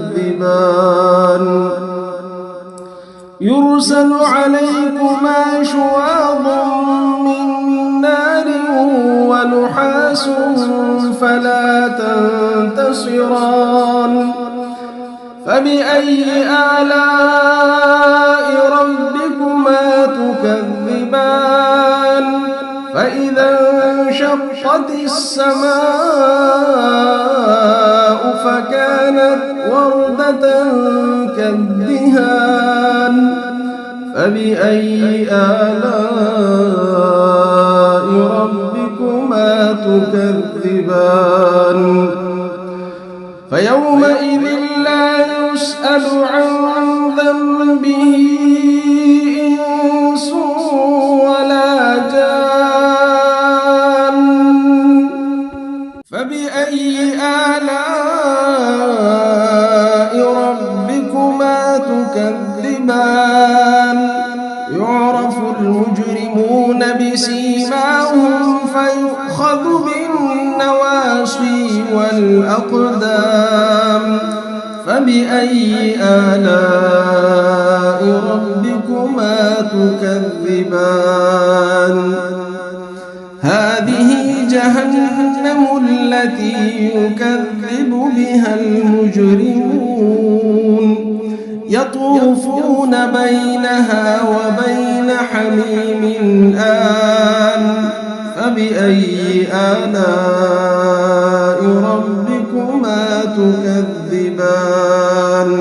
تكذبان يرسل عليكما شواظ فلا تنتصران فبأي آلاء ربكما تكذبان فإذا انشقت السماء فكانت وردة كالدهان فبأي آلاء ربكما تكذبان فيومئذ لا يسأل عن ذنبه إنس ولا جان فبأي آلاء ربكما تكذبان يعرف المجرمون بسيماهم فيؤخذ بالنواصي والأقدام فبأي آلاء ربكما تكذبان هذه جهنم التي يكذب بها المجرمون يطوفون بينها وبين حميم آن فبأي آلاء ربكما تكذبان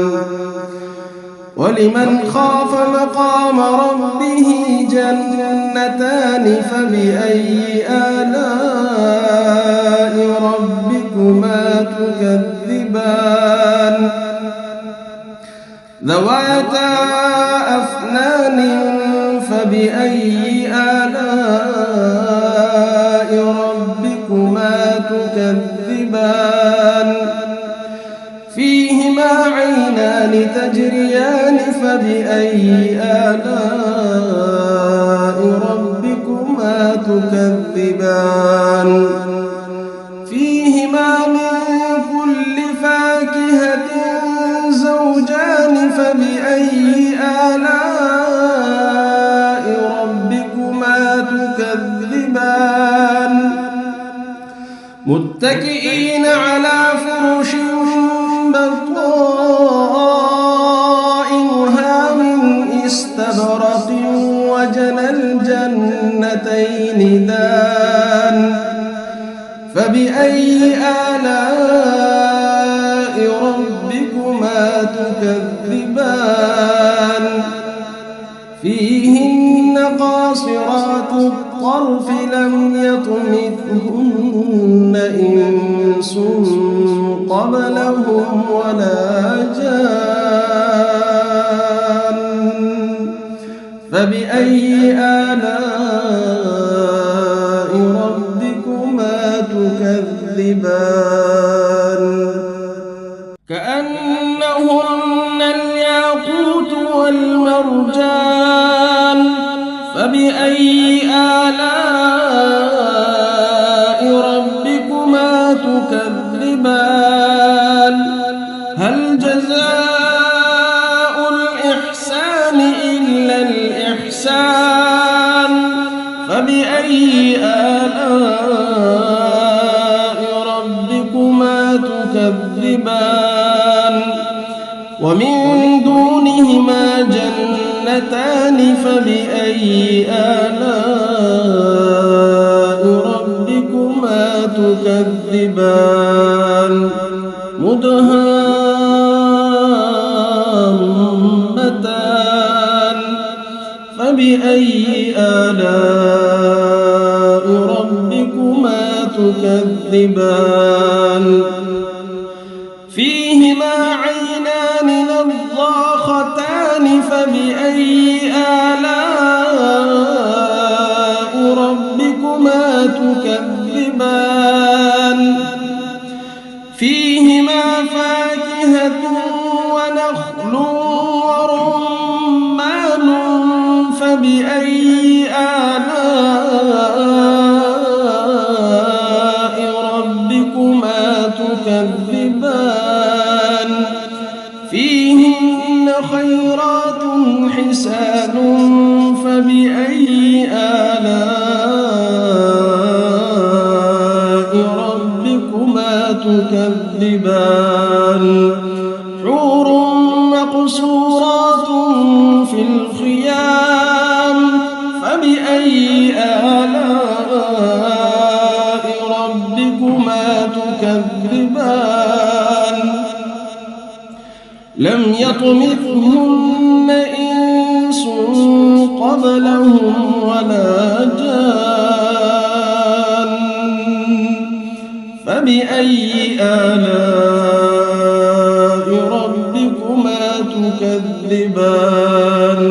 ولمن خاف مقام ربه جنتان فبأي آلاء ربكما تكذبان ذواتا أفنان فبأي آلاء ربكما تكذبان فيهما عينان تجريان فبأي آلاء ربكما تكذبان فيهما من كل فاكهة زوجان فبأي آلاء ربكما تكذبان متكئين على فرش بطائنها من استبرق وجنى الجنتين دان فبأي آلاء ربكما تكذبان فيهن قاصرات الطرف لم يطمثهن إنس قبلهم ولا جان فبأي آلاء ربكما تكذبان كأنهن الياقوت والمرجان فبأي آلاء ربكما تكذبان هل جزاء الإحسان إلا الإحسان فبأي آلاء ربكما تكذبان ومن دونهما جنتان فبأي آلاء ربكما تكذبان مدهامتان فبأي آلاء ربكما تكذبان فيهما عينان نضاختان فبأي آلاء ربكما تكذبان فيهما فاكهة ونخل ورمان فبأي آلاء ربكما تكذبان فيهن خيرات حسان فبأي آلاء ربكما تكذبان حور مقصورات في الخيام فبأي آلاء ربكما تكذبان لم يطمثهن إنس قبلهم ولا جان فبأي آلاء ربكما تكذبان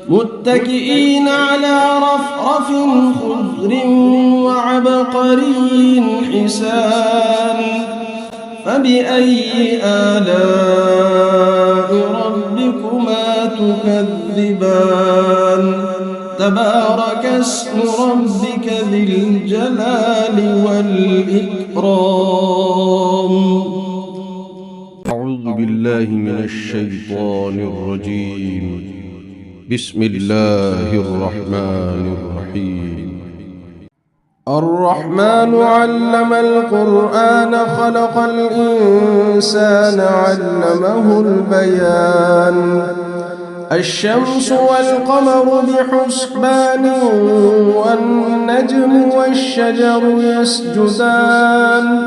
متكئين على رفرف خضر وعبقري حسان فبأي آلاء ربكما تكذبان تبارك اسم ربك ذي الجلال والإكرام أعوذ بالله من الشيطان الرجيم بسم الله الرحمن الرحيم الرحمن علم القرآن خلق الإنسان علمه البيان الشمس والقمر بحسبان والنجم والشجر يسجدان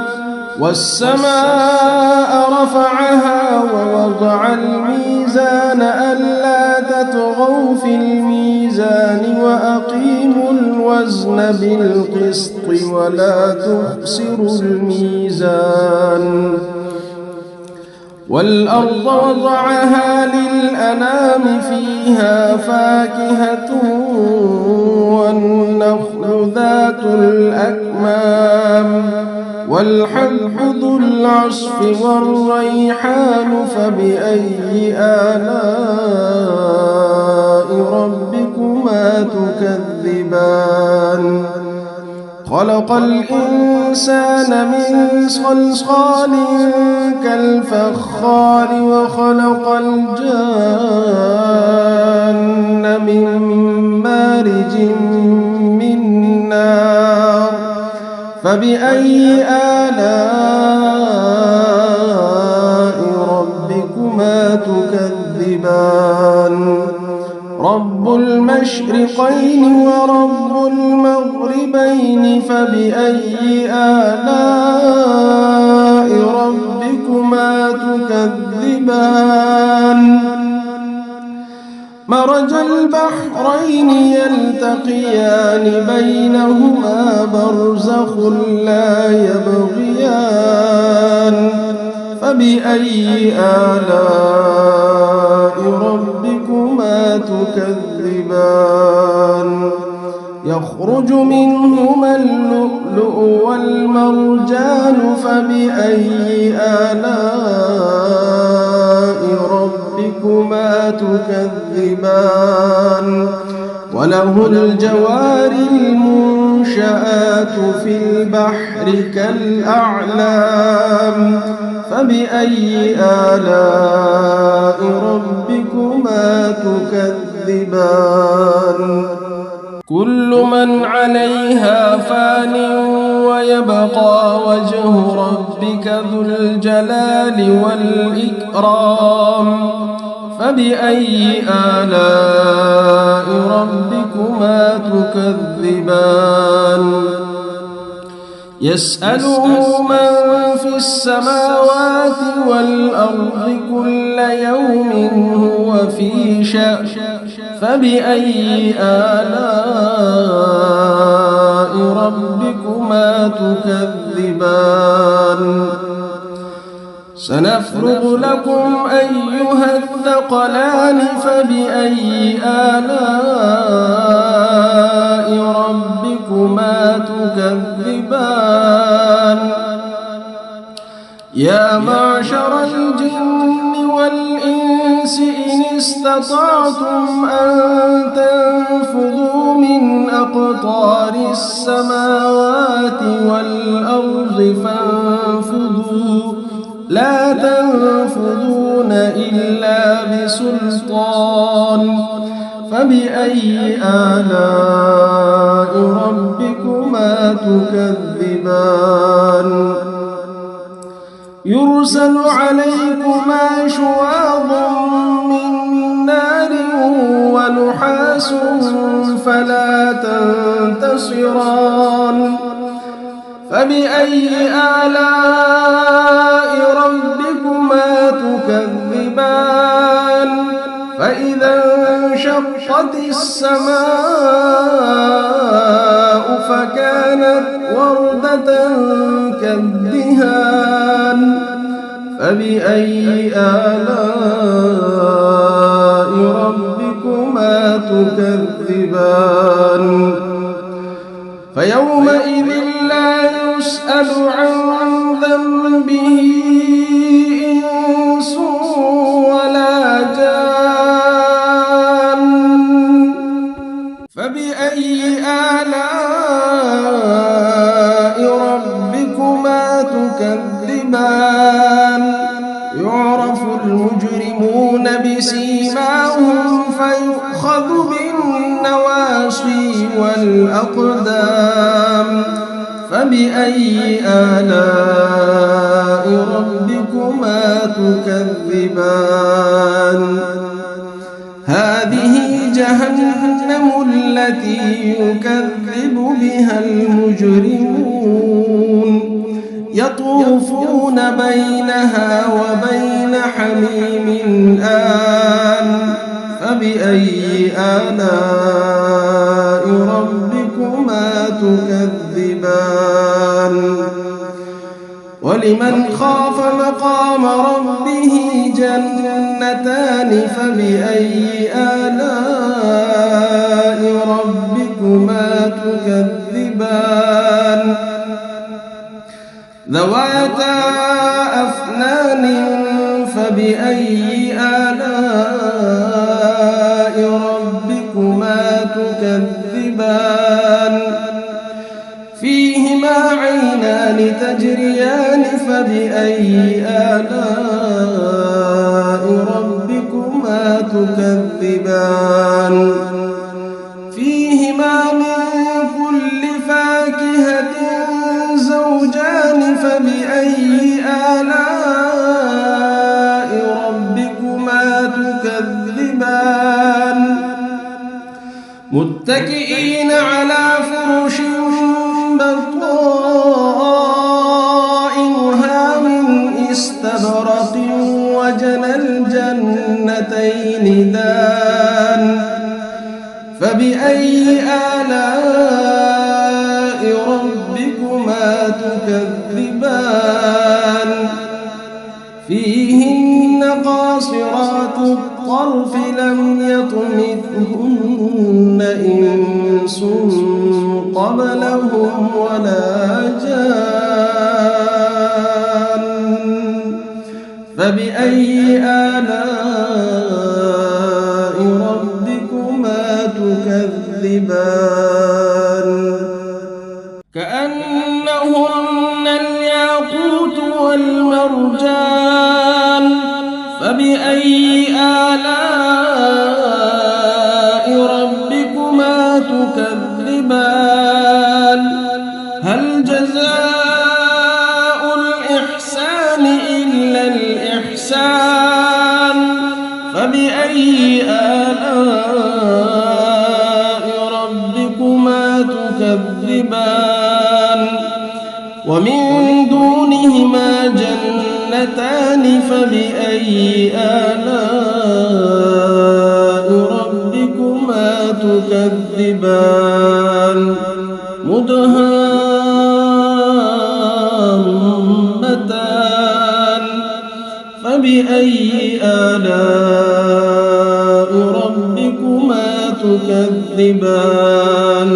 والسماء رفعها ووضع الميزان ألا تطغوا في الميزان وأقيموا الوزن بالقسط ولا تخسروا الميزان والأرض وضعها للأنام فيها فاكهة والنخل ذات الأكمام والحب ذو العصف والريحان فبأي آلاء ربكما تكذبان خلق الإنسان من صلصال كالفخار وخلق الجان من مارج من نار فبأي آلاء ربكما تكذبان رب المشرقين ورب المغربين فبأي آلاء ربكما تكذبان مرج البحرين يلتقيان بينهما برزخ لا يبغيان فبأي آلاء ربكما تكذبان يخرج منهما اللؤلؤ والمرجان فبأي آلاء ربكما تكذبان وله الجوار المنشآت في البحر كالأعلام فبأي آلاء ربكما تكذبان كل من عليها فان ويبقى وجه ربك ذو الجلال والإكرام فبأي آلاء ربكما تكذبان يسأله من في السماوات والأرض كل يوم هو في شأن فبأي آلاء ربكما تكذبان سنفرغ لكم أيها الثقلان فبأي آلاء ربكما تكذبان يا معشر الجن والإنس إن استطعتم أن تنفذوا من أقطار السماوات والأرض فانفذوا لا تنفذون إلا بسلطان فبأي آلاء ربكما تكذبان يرسل عليكما شواظ من نار ونحاس فلا تنتصران فبأي آلاء ربكما تكذبان فإذا انشقت السماء فكانت وردة كالدهان فبأي آلاء ربكما تكذبان فيومئذ لا يسأل عن ذنبه إنس ولا جان فبأي آلاء ربكما تكذبان يعرف المجرمون بسيماهم فيؤخذ بالنواصي والأقدام فبأي آلاء ربكما تكذبان هذه جهنم التي يكذب بها المجرمون يطوفون بينها وبين حميم آن فبأي آلاء ربكما تكذبان ولمن خاف مقام ربه جنتان فبأي آلاء ربكما تكذبان ذواتا أفنان فبأي آلاء ربكما تكذبان فيهما عينان تجريان فبأي آلاء ربكما تكذبان فيهما من كل فاكهة زوجان فبأي آلاء ربكما تكذبان متكئين على فرش بطائنها من استبرق وجنى الجنتين دان فبأي آلاء ربكما تكذبان فيهن قاصرات الطرف لم يطمثهن إنس قبلهم ولا جان فبأي آلاء ربكما تكذبان كأنهن الياقوت والمرجان فبأي آلاء ربكما تكذبان هل جزاء الإحسان إلا الإحسان فبأي آلاء ربكما تكذبان ومن دونهما جنتان فبأي آلاء ربكما تكذبان مدهامتان فبأي آلاء ربكما تكذبان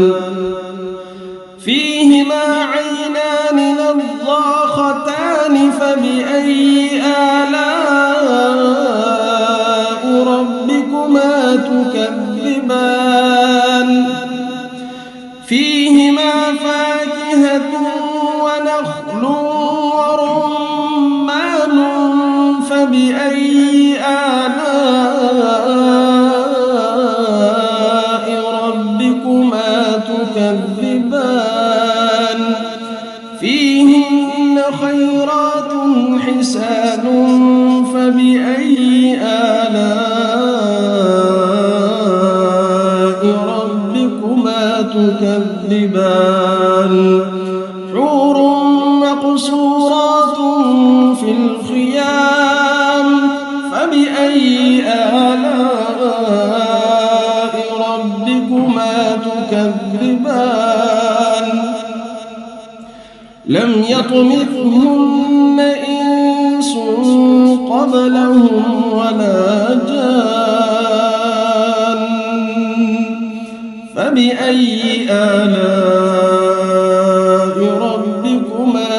فيهما عينان نضاختان فبأي آلاء ربكما تكذبان فيهما فاكهة ونخل ورمان فبأي آلاء ربكما تكذبان فيهن خيرات حسان فبأي آلاء ربكما تكذبان حور مقصورات في الخيام فبأي آلاء ربكما تكذبان لم يطمثهن إنس قبلهم ولا جان فبأي آلاء ربكما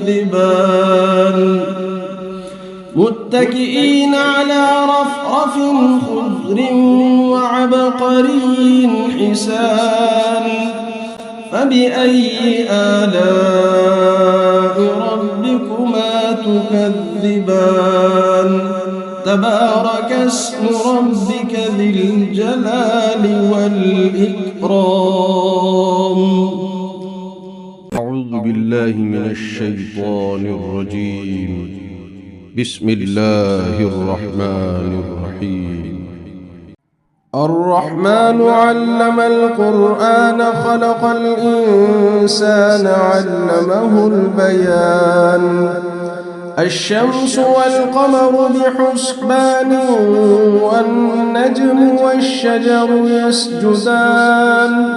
تكذبان متكئين على رفرف خضر وعبقري حسان فبأي آلاء ربكما تكذبان تبارك اسم ربك ذي الجلال والإكرام. أعوذ بالله من الشيطان الرجيم. بسم الله الرحمن الرحيم. الرحمن علم القرآن خلق الإنسان علمه البيان الشمس والقمر بحسبان والنجم والشجر يسجدان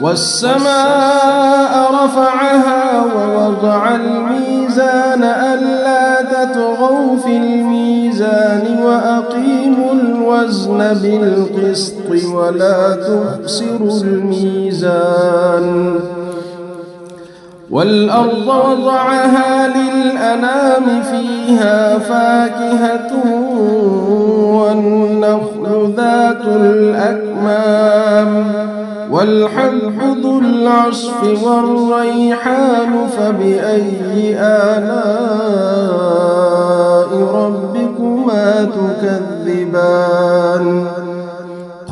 والسماء رفعها ووضع الميزان ألا تطغوا في الميزان وأقيموا الوزن بالقسط ولا تخسروا الميزان والأرض وضعها للأنام فيها فاكهة والنخل ذات الأكمام والحب ذو العصف والريحان فبأي آلاء ربكما تكذبان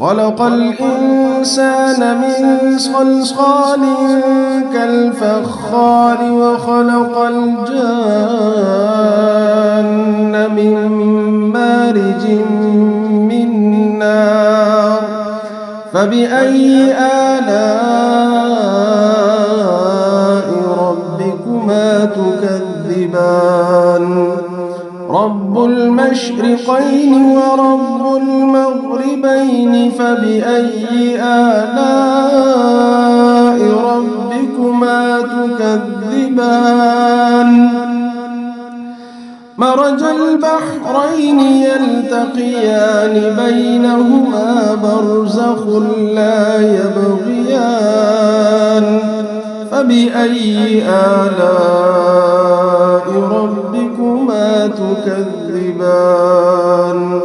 خلق الإنسان من صلصال كالفخار وخلق الجان من مارج من نار فبأي آلاء ربكما تكذبان رب المشرقين ورب المغربين فبأي آلاء ربكما تكذبان مرج البحرين يلتقيان بينهما برزخ لا يبغيان فبأي آلاء ربكما تكذبان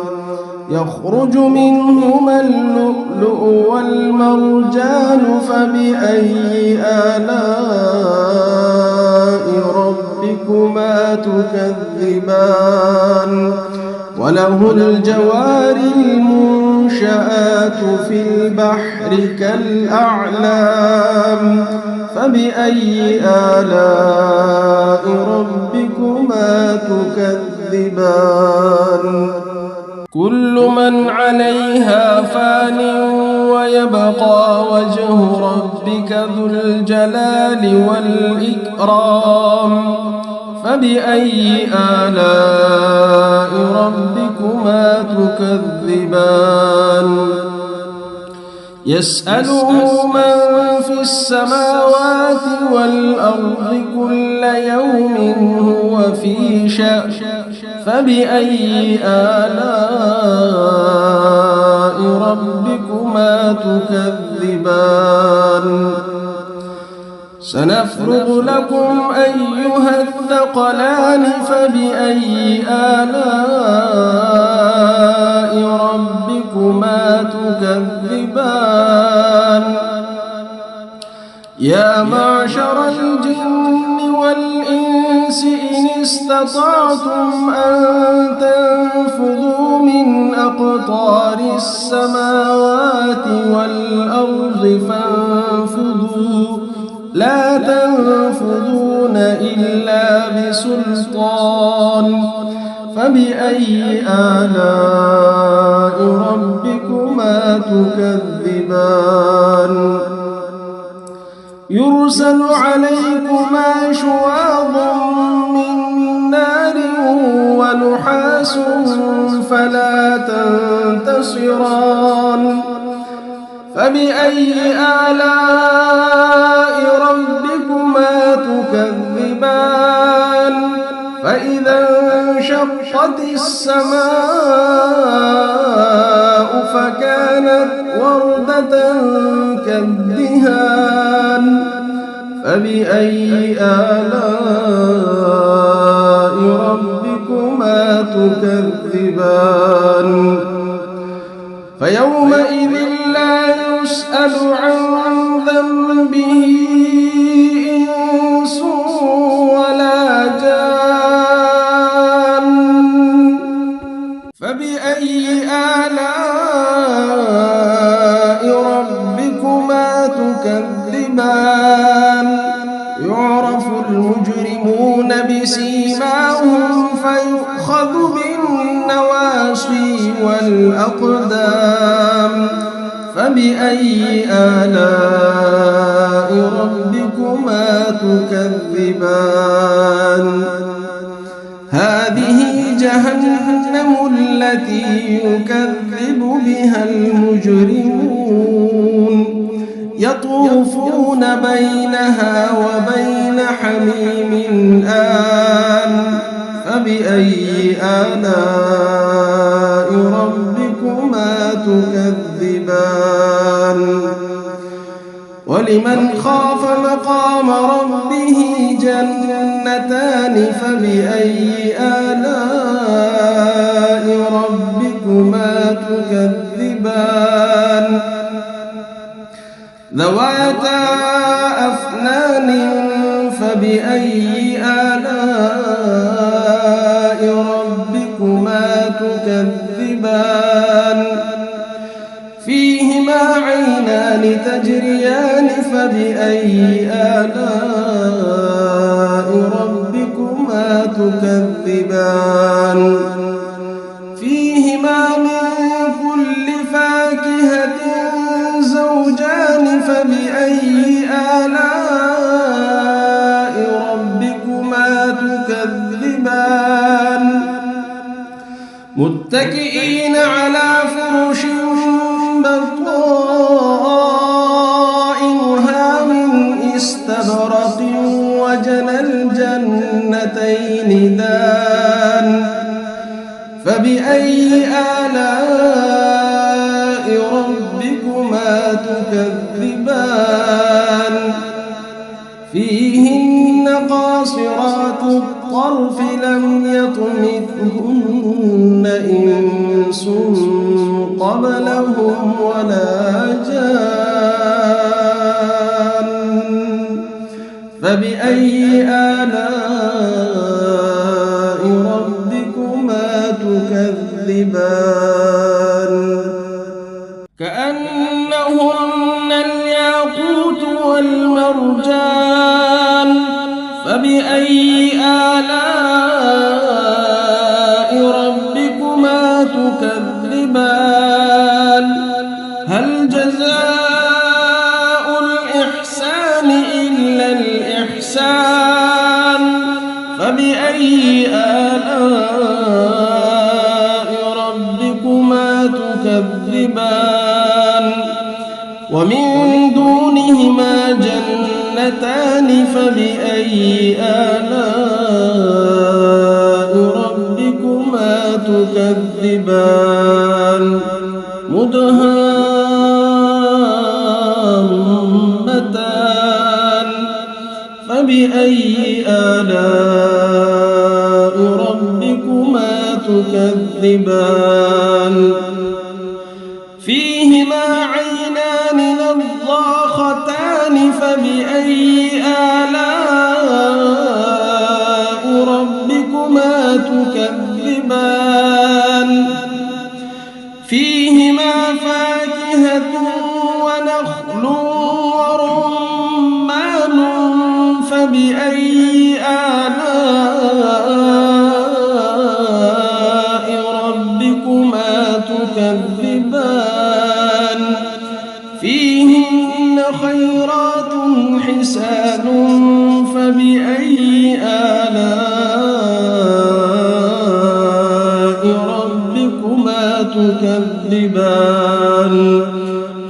يخرج منهما اللؤلؤ والمرجان فبأي آلاء ربكما تكذبان وله الجوار المنشآت في البحر كالأعلام فبأي آلاء ربكما تكذبان كل من عليها فان ويبقى وجه ربك ذو الجلال والإكرام فبأي آلاء ربكما تكذبان يسأله من في السماوات والأرض كل يوم هو في شأن فبأي آلاء ربكما تكذبان سنفرغ لكم أيها الثقلان فبأي آلاء ربكما تكذبان يا معشر الجن والإنس إن استطعتم أن تنفذوا من أقطار السماوات والأرض فانفذوا لا تنفذون إلا فبأي آلاء ربكما تكذبان يرسل عليكما شواظ من نار ونحاس فلا تنتصران فبأي آلاء ربكما تكذبان فإذا انشقت السماء فكانت وردة كالدهان فبأي آلاء ربكما تكذبان فيومئذ لا يسأل عن ذنبه إنس ولا جان فبأي آلاء ربكما تكذبان يعرف المجرمون بسيماهم فيؤخذ بالنواصي والأقدام فبأي آلاء ربكما تكذبان هذه جهنم التي يكذب بها المجرمون يطوفون بينها وبين حميم آن فبأي آلاء ربكما تكذبان ولمن خاف مقام ربه جنتان فبأي آلاء ربكما تكذبان ذواتا أفنان فبأي آلاء ربكما تكذبان فيهما عينان تجريان فبأي آلاء ربكما تكذبان فيهما من كل فاكهة زوجان فبأي آلاء ربكما تكذبان متكئين على فرش بطائنها من استبرق وجنى الجنتين دان فبأي آلاء ربكما تكذبان فيهن قاصرات الطرف لم يطمثهن إنس قبلهم ولا جان فبأي آلاء ربكما تكذبان كأنهن الياقوت والمرجان فبأي آلاء ربكما تكذبان هل جزاء الإحسان إلا الإحسان فبأي آلاء ربكما تكذبان ومن دونهما جنتان فبأي آلاء ربكما تكذبان مدهامتان فبأي آلاء ربكما تكذبان فيهما عينان نضاختان فبأي آلاء ربكما تكذبان فيهما فاكهة ونخل ورمان فبأي آلاء فيهن خيرات حسان فبأي آلاء ربكما تكذبان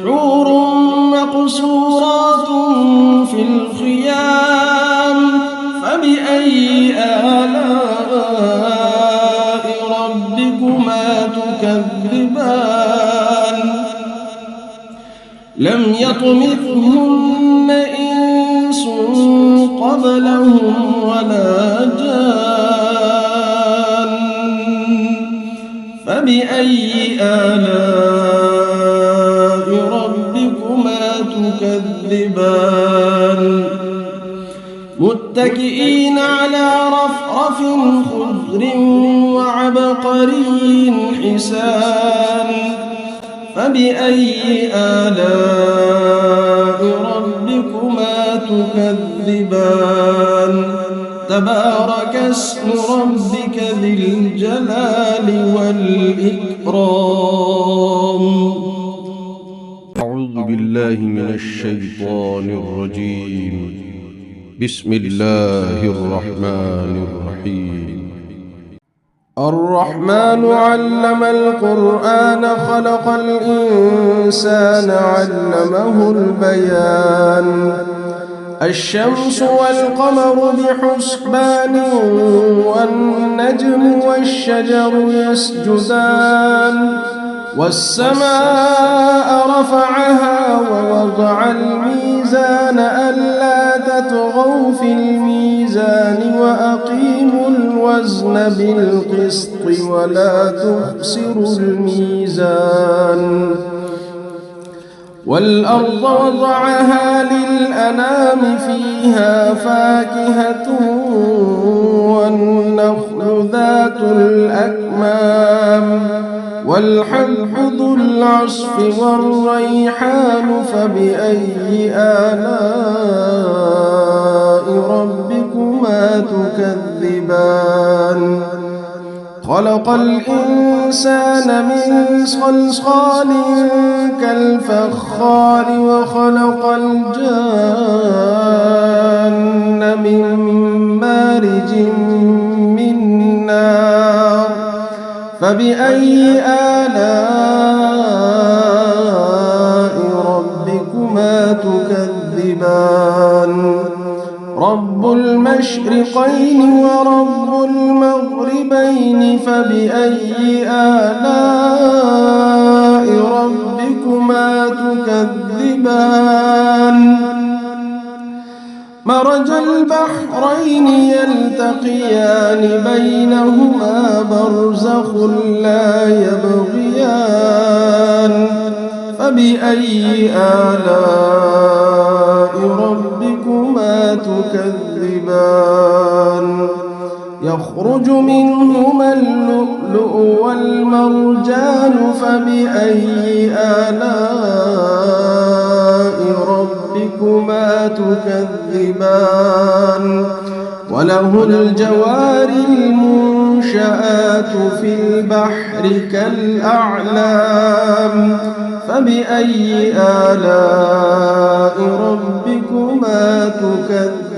حور مقصورات في الخيام فبأي آلاء ربكما تكذبان لم يطمثهن إنس قبلهم ولا جان فبأي آلاء ربكما تكذبان متكئين على رفرف خضر وعبقري حسان فبأي آلاء ربكما تكذبان تبارك اسم ربك ذي الجلال والإكرام. أعوذ بالله من الشيطان الرجيم. بسم الله الرحمن الرحيم. الرحمن علم القرآن خلق الإنسان علمه البيان الشمس والقمر بحسبان والنجم والشجر يسجدان والسماء رفعها ووضع الميزان ألا تطغوا في الميزان وأقيموا الوزن بالقسط ولا تخسروا الميزان والأرض وضعها للأنام فيها فاكهة والنخل ذات الأكمام والحب ذو العصف والريحان فبأي آلاء ربكما تكذبان خلق الإنسان من صلصال كالفخار وخلق الجان من مارج من نار فبأي آلاء ربكما تكذبان رب المشرقين ورب المغربين فبأي آلاء ربكما تكذبان مرج البحرين يلتقيان بينهما برزخ لا يبغيان فبأي آلاء ربكما تكذبان يخرج منهما اللؤلؤ والمرجان فبأي آلاء ربكما تكذبان وله الجوار المنشآت في البحر كالأعلام فبأي آلاء ربكما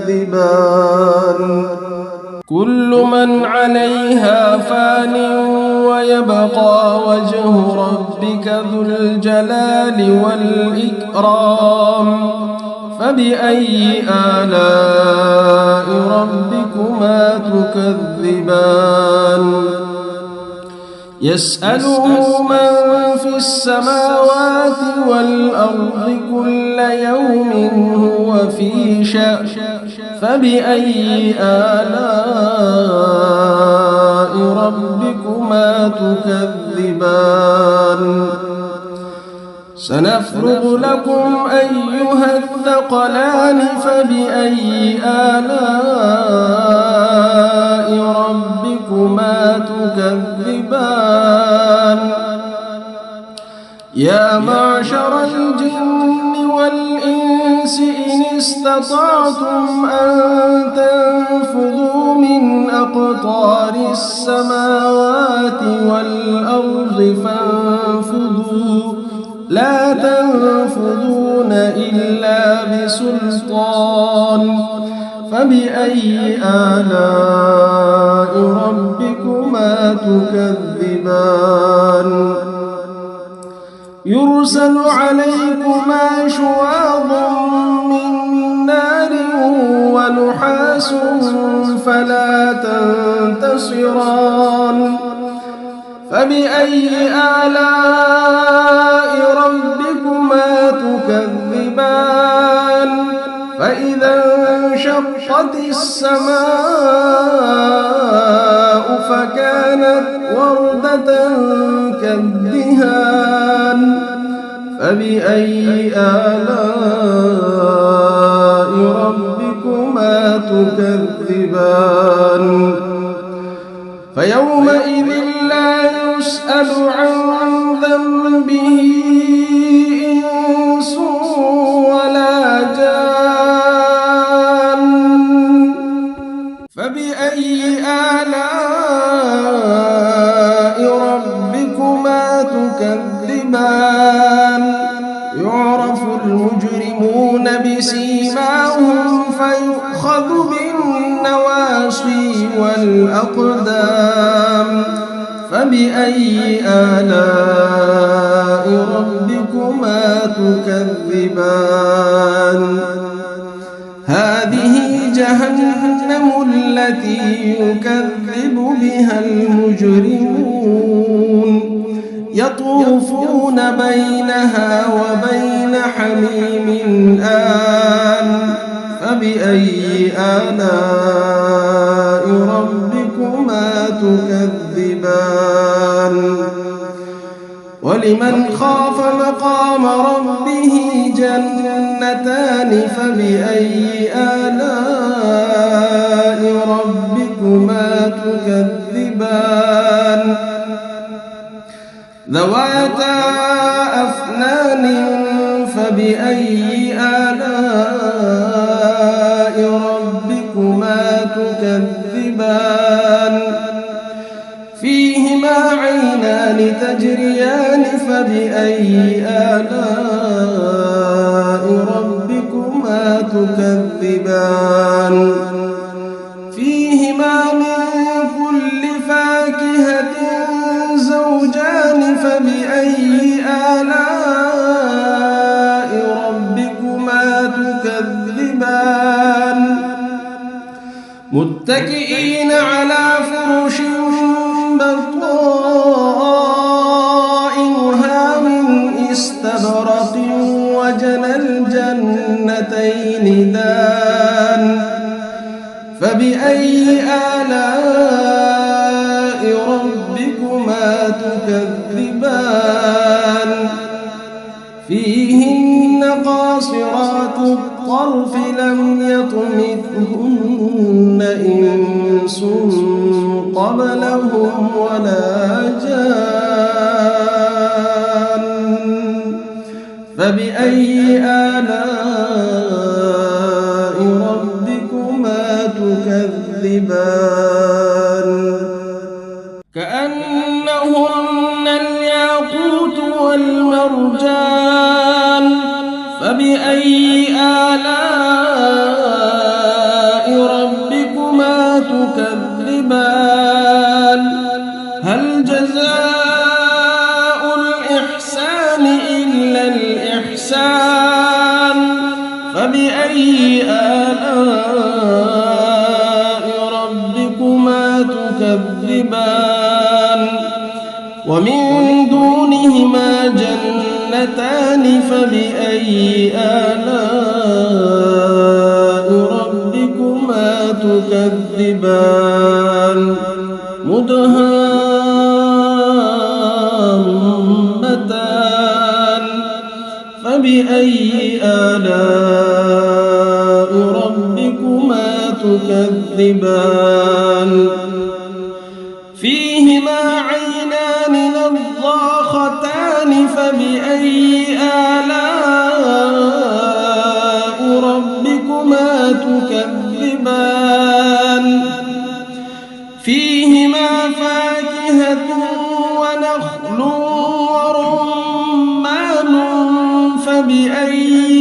تكذبان كل من عليها فان ويبقى وجه ربك ذو الجلال والإكرام فبأي آلاء ربكما تكذبان يسأله من في السماوات والأرض كل يوم هو في شأن فبأي آلاء ربكما تكذبان سنفرغ لكم أيها الثقلان فبأي آلاء ربكما تكذبان يا معشر الجن والإنس إن استطعتم أن تنفذوا من أقطار السماوات والأرض فانفذوا لا تنفذون يهتدون إلا بسلطان فبأي آلاء ربكما تكذبان يرسل عليكما شواظ من نار ونحاس فلا تنتصران فبأي آلاء ربكما تكذبان فإذا انشقت السماء فكانت وردة كالدهان فبأي آلاء ربكما تكذبان فيومئذ لا يسأل عن ذنبه إنس ولا جان فبأي آلاء ربكما تكذبان يعرف المجرمون بسيماهم فيؤخذ بالنواصي والأقدام فبأي آلاء ربكما تكذبان هذه جهنم التي يكذب بها المجرمون يطوفون بينها وبين حميم آن فبأي آلاء ربكما تكذبان ولمن خاف مقام ربه جنتان فبأي آلاء ربكما تكذبان ذواتا أفنان فبأي آلاء ربكما تكذبان فيهما عينان تجريان فبأي آلاء ربكما تكذبان فيهما من كل فاكهة زوجان فبأي آلاء ربكما تكذبان متكئين على فرش بطائنها من استبرق وجنى الجنتين دان فبأي آلاء ربكما تكذبان فيهن قاصرات الطرف لم يطمثهن إنس قبلهم ولا جان فبأي آلاء ربكما تكذبان كأنهن الياقوت والمرجان فبأي آلاء ربكما تكذبان هل جزاء الإحسان إلا الإحسان فبأي آلاء ربكما تكذبان ومن دونهما جنتان فبأي آلاء ربكما تكذبان مدهامتان فبأي آلاء ربكما تكذبان فيهما عينان نضاختان فبأي آلاء ربكما تكذبان فيهما فاكهة ونخل ورمان فبأي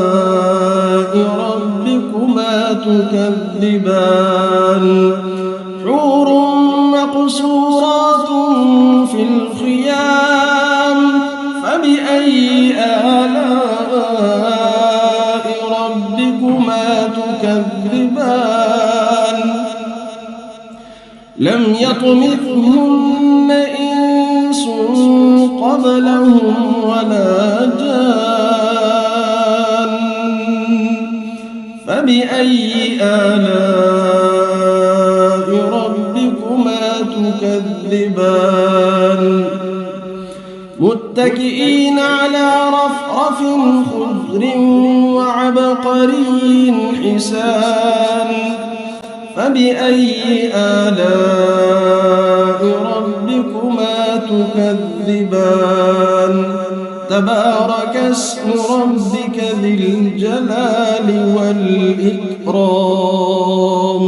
آلاء ربكما تكذبان حور مقصورات في الخيام فبأي آلاء ربكما تكذبان لم يطمثهن إنس قبلهم ولا جان فبأي آلاء ربكما تكذبان متكئين على رفرف خضر وعبقري حسان فبأي آلاء ربكما تكذبان تبارك اسم ربك ذي الجلال والإكرام